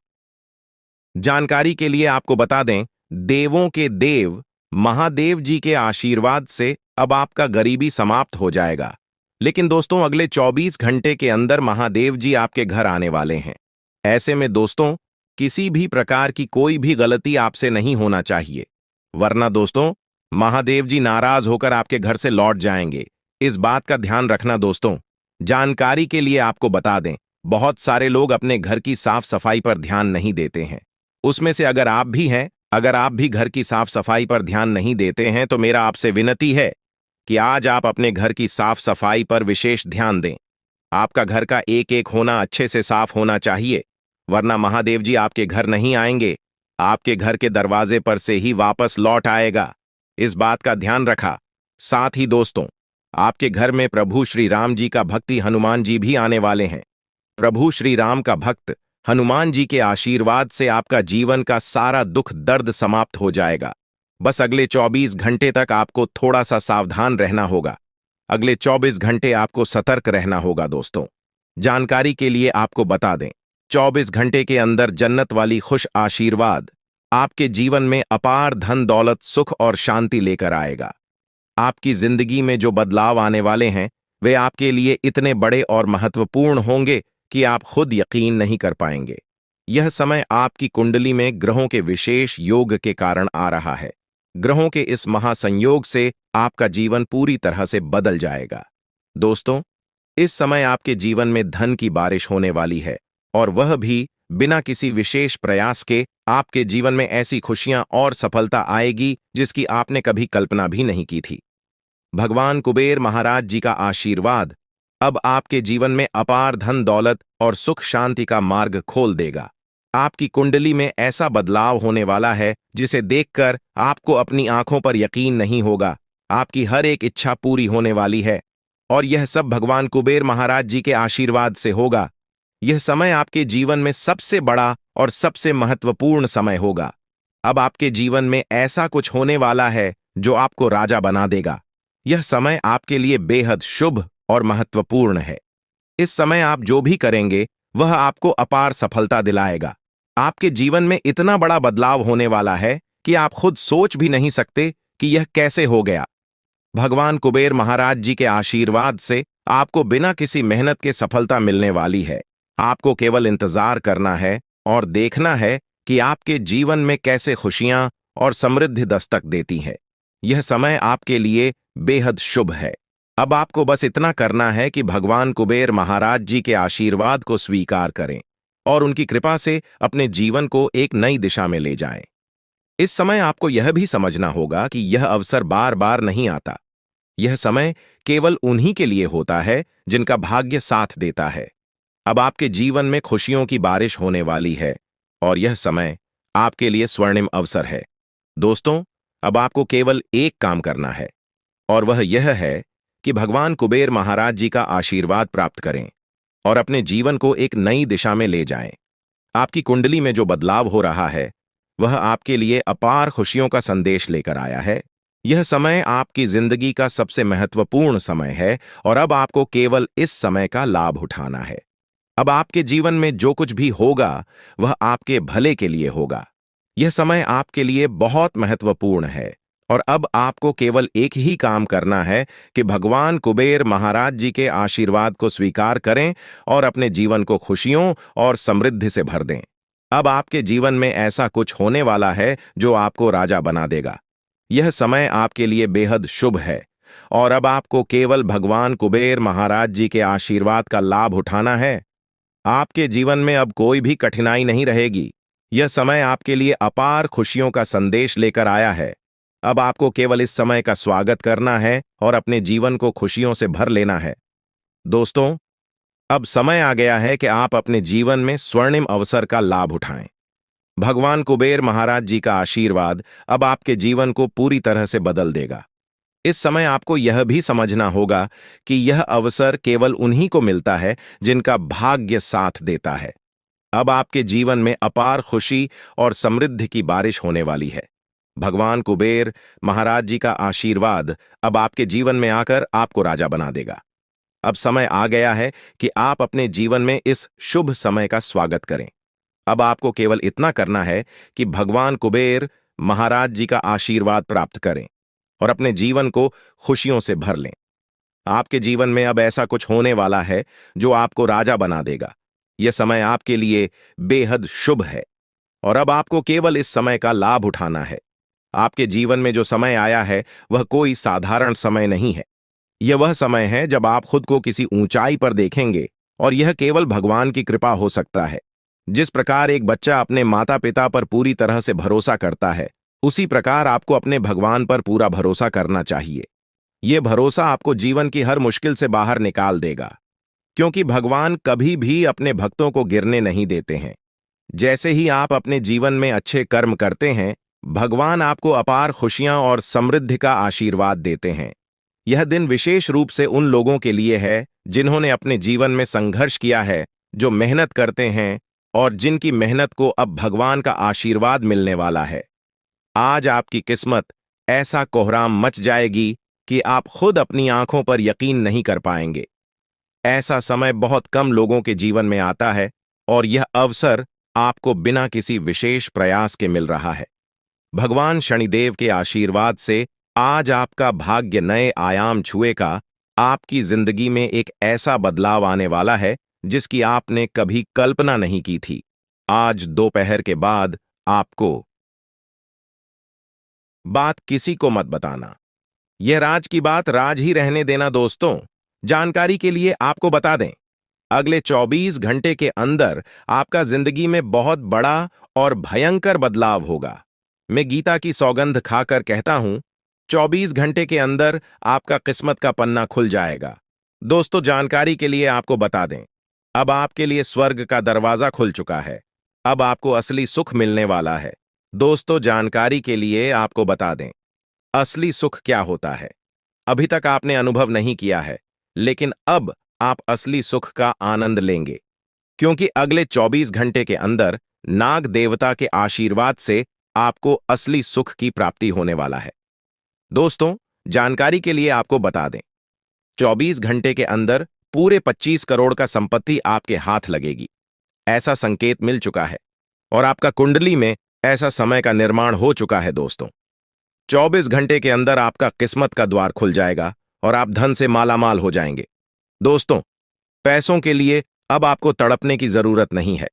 जानकारी के लिए आपको बता दें, देवों के देव महादेव जी के आशीर्वाद से अब आपका गरीबी समाप्त हो जाएगा। लेकिन दोस्तों, अगले 24 घंटे के अंदर महादेव जी आपके घर आने वाले हैं। ऐसे में दोस्तों, किसी भी प्रकार की कोई भी गलती आपसे नहीं होना चाहिए, वरना दोस्तों महादेव जी नाराज होकर आपके घर से लौट जाएंगे। इस बात का ध्यान रखना दोस्तों। जानकारी के लिए आपको बता दें, बहुत सारे लोग अपने घर की साफ सफाई पर ध्यान नहीं देते हैं। उसमें से अगर आप भी हैं, अगर आप भी घर की साफ सफाई पर ध्यान नहीं देते हैं, तो मेरा आपसे विनती है कि आज आप अपने घर की साफ सफाई पर विशेष ध्यान दें। आपका घर का एक एक होना अच्छे से साफ होना चाहिए, वरना महादेव जी आपके घर नहीं आएंगे, आपके घर के दरवाजे पर से ही वापस लौट आएगा। इस बात का ध्यान रखा। साथ ही दोस्तों, आपके घर में प्रभु श्री राम जी का भक्ति हनुमान जी भी आने वाले हैं। प्रभु श्री राम का भक्त हनुमान जी के आशीर्वाद से आपका जीवन का सारा दुख दर्द समाप्त हो जाएगा। बस अगले 24 घंटे तक आपको थोड़ा सा सावधान रहना होगा। अगले 24 घंटे आपको सतर्क रहना होगा दोस्तों। जानकारी के लिए आपको बता दें, 24 घंटे के अंदर जन्नत वाली खुश आशीर्वाद आपके जीवन में अपार धन दौलत, सुख और शांति लेकर आएगा। आपकी जिंदगी में जो बदलाव आने वाले हैं, वे आपके लिए इतने बड़े और महत्वपूर्ण होंगे कि आप खुद यकीन नहीं कर पाएंगे। यह समय आपकी कुंडली में ग्रहों के विशेष योग के कारण आ रहा है। ग्रहों के इस महासंयोग से आपका जीवन पूरी तरह से बदल जाएगा। दोस्तों, इस समय आपके जीवन में धन की बारिश होने वाली है, और वह भी बिना किसी विशेष प्रयास के। आपके जीवन में ऐसी खुशियां और सफलता आएगी जिसकी आपने कभी कल्पना भी नहीं की थी। भगवान कुबेर महाराज जी का आशीर्वाद अब आपके जीवन में अपार धन दौलत और सुख शांति का मार्ग खोल देगा। आपकी कुंडली में ऐसा बदलाव होने वाला है जिसे देखकर आपको अपनी आंखों पर यकीन नहीं होगा। आपकी हर एक इच्छा पूरी होने वाली है, और यह सब भगवान कुबेर महाराज जी के आशीर्वाद से होगा। यह समय आपके जीवन में सबसे बड़ा और सबसे महत्वपूर्ण समय होगा। अब आपके जीवन में ऐसा कुछ होने वाला है जो आपको राजा बना देगा। यह समय आपके लिए बेहद शुभ और महत्वपूर्ण है। इस समय आप जो भी करेंगे वह आपको अपार सफलता दिलाएगा। आपके जीवन में इतना बड़ा बदलाव होने वाला है कि आप खुद सोच भी नहीं सकते कि यह कैसे हो गया। भगवान कुबेर महाराज जी के आशीर्वाद से आपको बिना किसी मेहनत के सफलता मिलने वाली है। आपको केवल इंतजार करना है और देखना है कि आपके जीवन में कैसे खुशियां और समृद्धि दस्तक देती है। यह समय आपके लिए बेहद शुभ है। अब आपको बस इतना करना है कि भगवान कुबेर महाराज जी के आशीर्वाद को स्वीकार करें और उनकी कृपा से अपने जीवन को एक नई दिशा में ले जाएं। इस समय आपको यह भी समझना होगा कि यह अवसर बार बार नहीं आता। यह समय केवल उन्हीं के लिए होता है जिनका भाग्य साथ देता है। अब आपके जीवन में खुशियों की बारिश होने वाली है। और यह समय आपके लिए स्वर्णिम अवसर है। दोस्तों, अब आपको केवल एक काम करना है, और वह यह है कि भगवान कुबेर महाराज जी का आशीर्वाद प्राप्त करें और अपने जीवन को एक नई दिशा में ले जाएं। आपकी कुंडली में जो बदलाव हो रहा है, वह आपके लिए अपार खुशियों का संदेश लेकर आया है। यह समय आपकी जिंदगी का सबसे महत्वपूर्ण समय है और अब आपको केवल इस समय का लाभ उठाना है। अब आपके जीवन में जो कुछ भी होगा, वह आपके भले के लिए होगा। यह समय आपके लिए बहुत महत्वपूर्ण है और अब आपको केवल एक ही काम करना है कि भगवान कुबेर महाराज जी के आशीर्वाद को स्वीकार करें और अपने जीवन को खुशियों और समृद्धि से भर दें। अब आपके जीवन में ऐसा कुछ होने वाला है जो आपको राजा बना देगा। यह समय आपके लिए बेहद शुभ है और अब आपको केवल भगवान कुबेर महाराज जी के आशीर्वाद का लाभ उठाना है। आपके जीवन में अब कोई भी कठिनाई नहीं रहेगी। यह समय आपके लिए अपार खुशियों का संदेश लेकर आया है। अब आपको केवल इस समय का स्वागत करना है और अपने जीवन को खुशियों से भर लेना है। दोस्तों, अब समय आ गया है कि आप अपने जीवन में स्वर्णिम अवसर का लाभ उठाएं। भगवान कुबेर महाराज जी का आशीर्वाद अब आपके जीवन को पूरी तरह से बदल देगा। इस समय आपको यह भी समझना होगा कि यह अवसर केवल उन्हीं को मिलता है जिनका भाग्य साथ देता है। अब आपके जीवन में अपार खुशी और समृद्धि की बारिश होने वाली है। भगवान कुबेर महाराज जी का आशीर्वाद अब आपके जीवन में आकर आपको राजा बना देगा। अब समय आ गया है कि आप अपने जीवन में इस शुभ समय का स्वागत करें। अब आपको केवल इतना करना है कि भगवान कुबेर महाराज जी का आशीर्वाद प्राप्त करें और अपने जीवन को खुशियों से भर लें। आपके जीवन में अब ऐसा कुछ होने वाला है जो आपको राजा बना देगा। यह समय आपके लिए बेहद शुभ है और अब आपको केवल इस समय का लाभ उठाना है। आपके जीवन में जो समय आया है, वह कोई साधारण समय नहीं है। यह वह समय है जब आप खुद को किसी ऊंचाई पर देखेंगे और यह केवल भगवान की कृपा हो सकता है। जिस प्रकार एक बच्चा अपने माता पिता पर पूरी तरह से भरोसा करता है, उसी प्रकार आपको अपने भगवान पर पूरा भरोसा करना चाहिए। यह भरोसा आपको जीवन की हर मुश्किल से बाहर निकाल देगा, क्योंकि भगवान कभी भी अपने भक्तों को गिरने नहीं देते हैं। जैसे ही आप अपने जीवन में अच्छे कर्म करते हैं, भगवान आपको अपार खुशियां और समृद्धि का आशीर्वाद देते हैं। यह दिन विशेष रूप से उन लोगों के लिए है जिन्होंने अपने जीवन में संघर्ष किया है, जो मेहनत करते हैं और जिनकी मेहनत को अब भगवान का आशीर्वाद मिलने वाला है। आज आपकी किस्मत ऐसा कोहराम मच जाएगी कि आप खुद अपनी आंखों पर यकीन नहीं कर पाएंगे। ऐसा समय बहुत कम लोगों के जीवन में आता है और यह अवसर आपको बिना किसी विशेष प्रयास के मिल रहा है। भगवान शनिदेव के आशीर्वाद से आज आपका भाग्य नए आयाम छुएगा। आपकी जिंदगी में एक ऐसा बदलाव आने वाला है जिसकी आपने कभी कल्पना नहीं की थी। आज दोपहर के बाद आपको बात किसी को मत बताना। यह राज की बात राज ही रहने देना। दोस्तों, जानकारी के लिए आपको बता दें, अगले 24 घंटे के अंदर आपका जिंदगी में बहुत बड़ा और भयंकर बदलाव होगा। मैं गीता की सौगंध खाकर कहता हूं, 24 घंटे के अंदर आपका किस्मत का पन्ना खुल जाएगा। दोस्तों, जानकारी के लिए आपको बता दें, अब आपके लिए स्वर्ग का दरवाजा खुल चुका है। अब आपको असली सुख मिलने वाला है। दोस्तों, जानकारी के लिए आपको बता दें, असली सुख क्या होता है अभी तक आपने अनुभव नहीं किया है, लेकिन अब आप असली सुख का आनंद लेंगे, क्योंकि अगले 24 घंटे के अंदर नाग देवता के आशीर्वाद से आपको असली सुख की प्राप्ति होने वाला है। दोस्तों, जानकारी के लिए आपको बता दें, 24 घंटे के अंदर पूरे 25 करोड़ का संपत्ति आपके हाथ लगेगी। ऐसा संकेत मिल चुका है और आपका कुंडली में ऐसा समय का निर्माण हो चुका है। दोस्तों, 24 घंटे के अंदर आपका किस्मत का द्वार खुल जाएगा और आप धन से मालामाल हो जाएंगे। दोस्तों, पैसों के लिए अब आपको तड़पने की जरूरत नहीं है।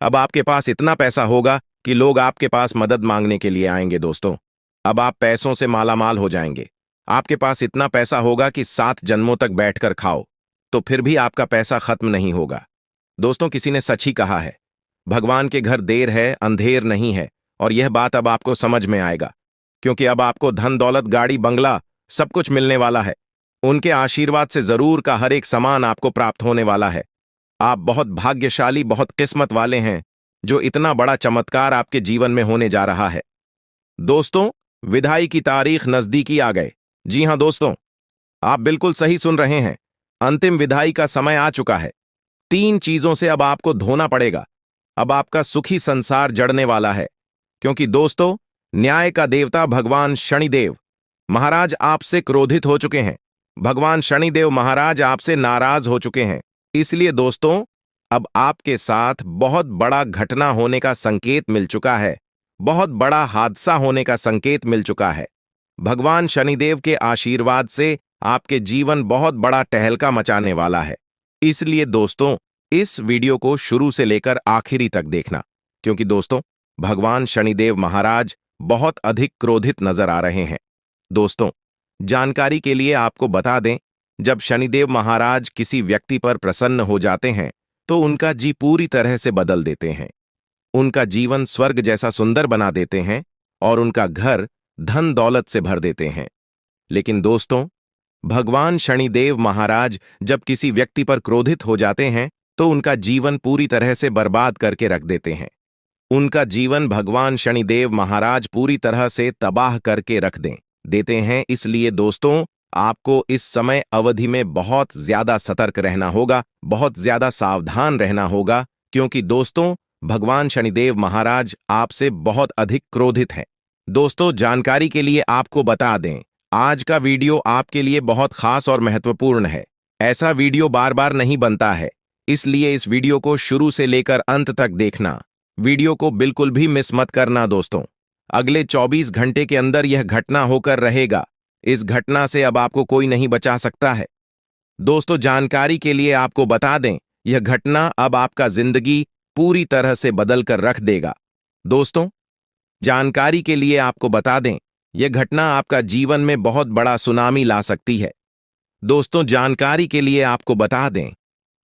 अब आपके पास इतना पैसा होगा कि लोग आपके पास मदद मांगने के लिए आएंगे। दोस्तों, अब आप पैसों से मालामाल हो जाएंगे। आपके पास इतना पैसा होगा कि 7 जन्मों तक बैठकर खाओ तो फिर भी आपका पैसा खत्म नहीं होगा। दोस्तों, किसी ने सच ही कहा है, भगवान के घर देर है अंधेर नहीं है, और यह बात अब आपको समझ में आएगा, क्योंकि अब आपको धन दौलत गाड़ी बंगला सब कुछ मिलने वाला है। उनके आशीर्वाद से जरूर का हर एक सामान आपको प्राप्त होने वाला है। आप बहुत भाग्यशाली, बहुत किस्मत वाले हैं जो इतना बड़ा चमत्कार आपके जीवन में होने जा रहा है। दोस्तों, विदाई की तारीख नजदीकी आ गए। जी हां दोस्तों, आप बिल्कुल सही सुन रहे हैं। अंतिम विदाई का समय आ चुका है। 3 चीजों से अब आपको धोना पड़ेगा। अब आपका सुखी संसार जड़ने वाला है, क्योंकि दोस्तों, न्याय का देवता भगवान शनिदेव महाराज आपसे क्रोधित हो चुके हैं। भगवान शनिदेव महाराज आपसे नाराज हो चुके हैं। इसलिए दोस्तों, अब आपके साथ बहुत बड़ा घटना होने का संकेत मिल चुका है। बहुत बड़ा हादसा होने का संकेत मिल चुका है। भगवान शनिदेव के आशीर्वाद से आपके जीवन बहुत बड़ा टहलका मचाने वाला है। इसलिए दोस्तों, इस वीडियो को शुरू से लेकर आखिरी तक देखना, क्योंकि दोस्तों, भगवान शनिदेव महाराज बहुत अधिक क्रोधित नजर आ रहे हैं। दोस्तों, जानकारी के लिए आपको बता दें, जब शनिदेव महाराज किसी व्यक्ति पर प्रसन्न हो जाते हैं तो उनका जी पूरी तरह से बदल देते हैं। उनका जीवन स्वर्ग जैसा सुंदर बना देते हैं और उनका घर धन दौलत से भर देते हैं। लेकिन दोस्तों, भगवान शनिदेव महाराज जब किसी व्यक्ति पर क्रोधित हो जाते हैं तो उनका जीवन पूरी तरह से बर्बाद करके रख देते हैं। उनका जीवन भगवान शनिदेव महाराज पूरी तरह से तबाह करके रख देते हैं। इसलिए दोस्तों, आपको इस समय अवधि में बहुत ज्यादा सतर्क रहना होगा, बहुत ज्यादा सावधान रहना होगा, क्योंकि दोस्तों, भगवान शनिदेव महाराज आपसे बहुत अधिक क्रोधित हैं। दोस्तों, जानकारी के लिए आपको बता दें, आज का वीडियो आपके लिए बहुत खास और महत्वपूर्ण है। ऐसा वीडियो बार बार नहीं बनता है, इसलिए इस वीडियो को शुरू से लेकर अंत तक देखना। वीडियो को बिल्कुल भी मिस मत करना। दोस्तों, अगले 24 घंटे के अंदर यह घटना होकर रहेगा। इस घटना से अब आपको कोई नहीं बचा सकता है। दोस्तों, जानकारी के लिए आपको बता दें, यह घटना अब आपका जिंदगी पूरी तरह से बदल कर रख देगा। दोस्तों, जानकारी के लिए आपको बता दें, यह घटना आपका जीवन में बहुत बड़ा सुनामी ला सकती है। दोस्तों, जानकारी के लिए आपको बता दें,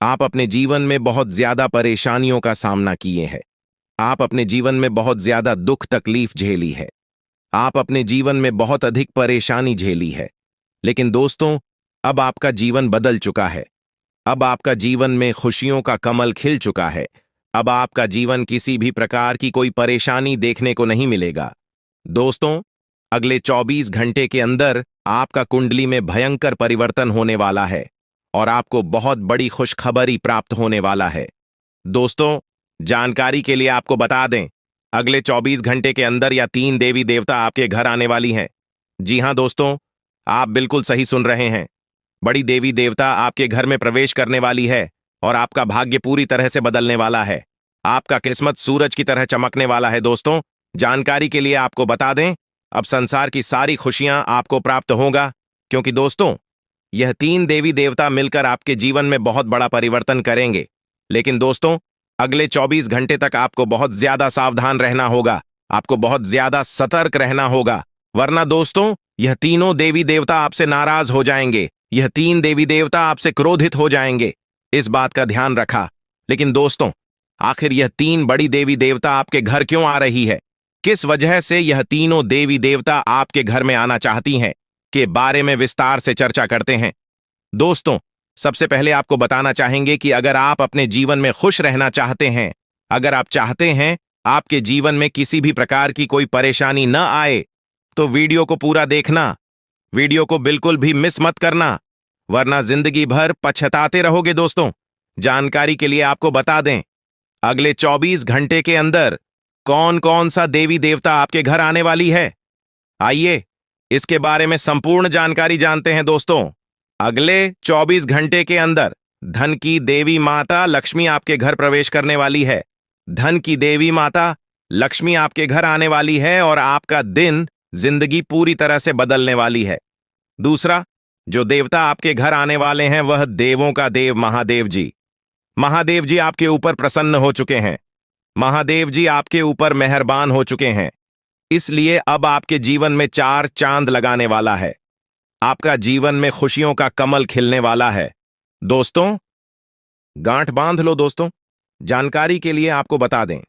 आप अपने जीवन में बहुत ज्यादा परेशानियों का सामना किए हैं। आप अपने जीवन में बहुत ज्यादा दुख तकलीफ झेली है। आप अपने जीवन में बहुत अधिक परेशानी झेली है। लेकिन दोस्तों, अब आपका जीवन बदल चुका है। अब आपका जीवन में खुशियों का कमल खिल चुका है। अब आपका जीवन किसी भी प्रकार की कोई परेशानी देखने को नहीं मिलेगा। दोस्तों, अगले 24 घंटे के अंदर आपका कुंडली में भयंकर परिवर्तन होने वाला है और आपको बहुत बड़ी खुशखबरी प्राप्त होने वाला है। दोस्तों, जानकारी के लिए आपको बता दें, अगले 24 घंटे के अंदर या 3 देवी देवता आपके घर आने वाली हैं। जी हां दोस्तों, आप बिल्कुल सही सुन रहे हैं। बड़ी देवी देवता आपके घर में प्रवेश करने वाली है और आपका भाग्य पूरी तरह से बदलने वाला है। आपका किस्मत सूरज की तरह चमकने वाला है। दोस्तों, जानकारी के लिए आपको बता दें, अब संसार की सारी खुशियां आपको प्राप्त होगा, क्योंकि दोस्तों, यह 3 देवी देवता मिलकर आपके जीवन में बहुत बड़ा परिवर्तन करेंगे। लेकिन दोस्तों, अगले 24 घंटे तक आपको बहुत ज्यादा सावधान रहना होगा, आपको बहुत ज्यादा सतर्क रहना होगा, वरना दोस्तों, यह तीनों देवी देवता आपसे नाराज हो जाएंगे। यह 3 देवी देवता आपसे क्रोधित हो जाएंगे। इस बात का ध्यान रखा। लेकिन दोस्तों, आखिर यह 3 बड़ी देवी देवता आपके घर क्यों आ रही है? किस वजह से यह तीनों देवी देवता आपके घर में आना चाहती हैं के बारे में विस्तार से चर्चा करते हैं। दोस्तों, सबसे पहले आपको बताना चाहेंगे कि अगर आप अपने जीवन में खुश रहना चाहते हैं, अगर आप चाहते हैं आपके जीवन में किसी भी प्रकार की कोई परेशानी न आए, तो वीडियो को पूरा देखना। वीडियो को बिल्कुल भी मिस मत करना, वरना जिंदगी भर पछताते रहोगे। दोस्तों, जानकारी के लिए आपको बता दें, अगले 24 घंटे के अंदर कौन कौन सा देवी देवता आपके घर आने वाली है, आइए इसके बारे में संपूर्ण जानकारी जानते हैं। दोस्तों, अगले 24 घंटे के अंदर धन की देवी माता लक्ष्मी आपके घर प्रवेश करने वाली है। धन की देवी माता लक्ष्मी आपके घर आने वाली है और आपका दिन जिंदगी पूरी तरह से बदलने वाली है। दूसरा, जो देवता आपके घर आने वाले हैं वह देवों का देव महादेव जी। महादेव जी आपके ऊपर प्रसन्न हो चुके हैं। महादेव जी आपके ऊपर मेहरबान हो चुके हैं। इसलिए अब आपके जीवन में 4 चांद लगाने वाला है। आपका जीवन में खुशियों का कमल खिलने वाला है। दोस्तों, गांठ बांध लो। दोस्तों, जानकारी के लिए आपको बता दें,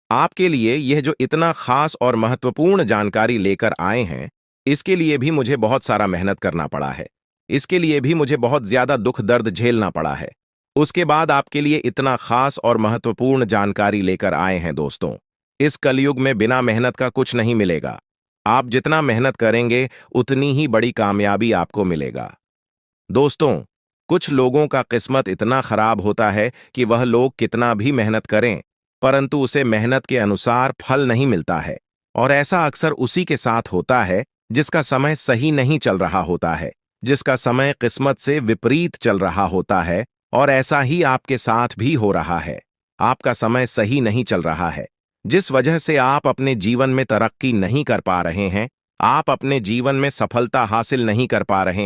आपके लिए यह जो इतना खास और महत्वपूर्ण जानकारी लेकर आए हैं, इसके लिए भी मुझे बहुत सारा मेहनत करना पड़ा है। इसके लिए भी मुझे बहुत ज्यादा दुख दर्द झेलना पड़ा है। उसके बाद आपके लिए इतना खास और महत्वपूर्ण जानकारी लेकर आए हैं दोस्तों। इस कलयुग में बिना मेहनत का कुछ नहीं मिलेगा। आप जितना मेहनत करेंगे उतनी ही बड़ी कामयाबी आपको मिलेगा। दोस्तों, कुछ लोगों का किस्मत इतना खराब होता है कि वह लोग कितना भी मेहनत करें, परंतु उसे मेहनत के अनुसार फल नहीं मिलता है। और ऐसा अक्सर उसी के साथ होता है जिसका समय सही नहीं चल रहा होता है, जिसका समय किस्मत से विपरीत चल रहा होता है। और ऐसा ही आपके साथ भी हो रहा है। आपका समय सही नहीं चल रहा है, जिस वजह से आप अपने जीवन में तरक्की नहीं कर पा रहे हैं, आप अपने जीवन में सफलता हासिल नहीं कर पा रहे हैं।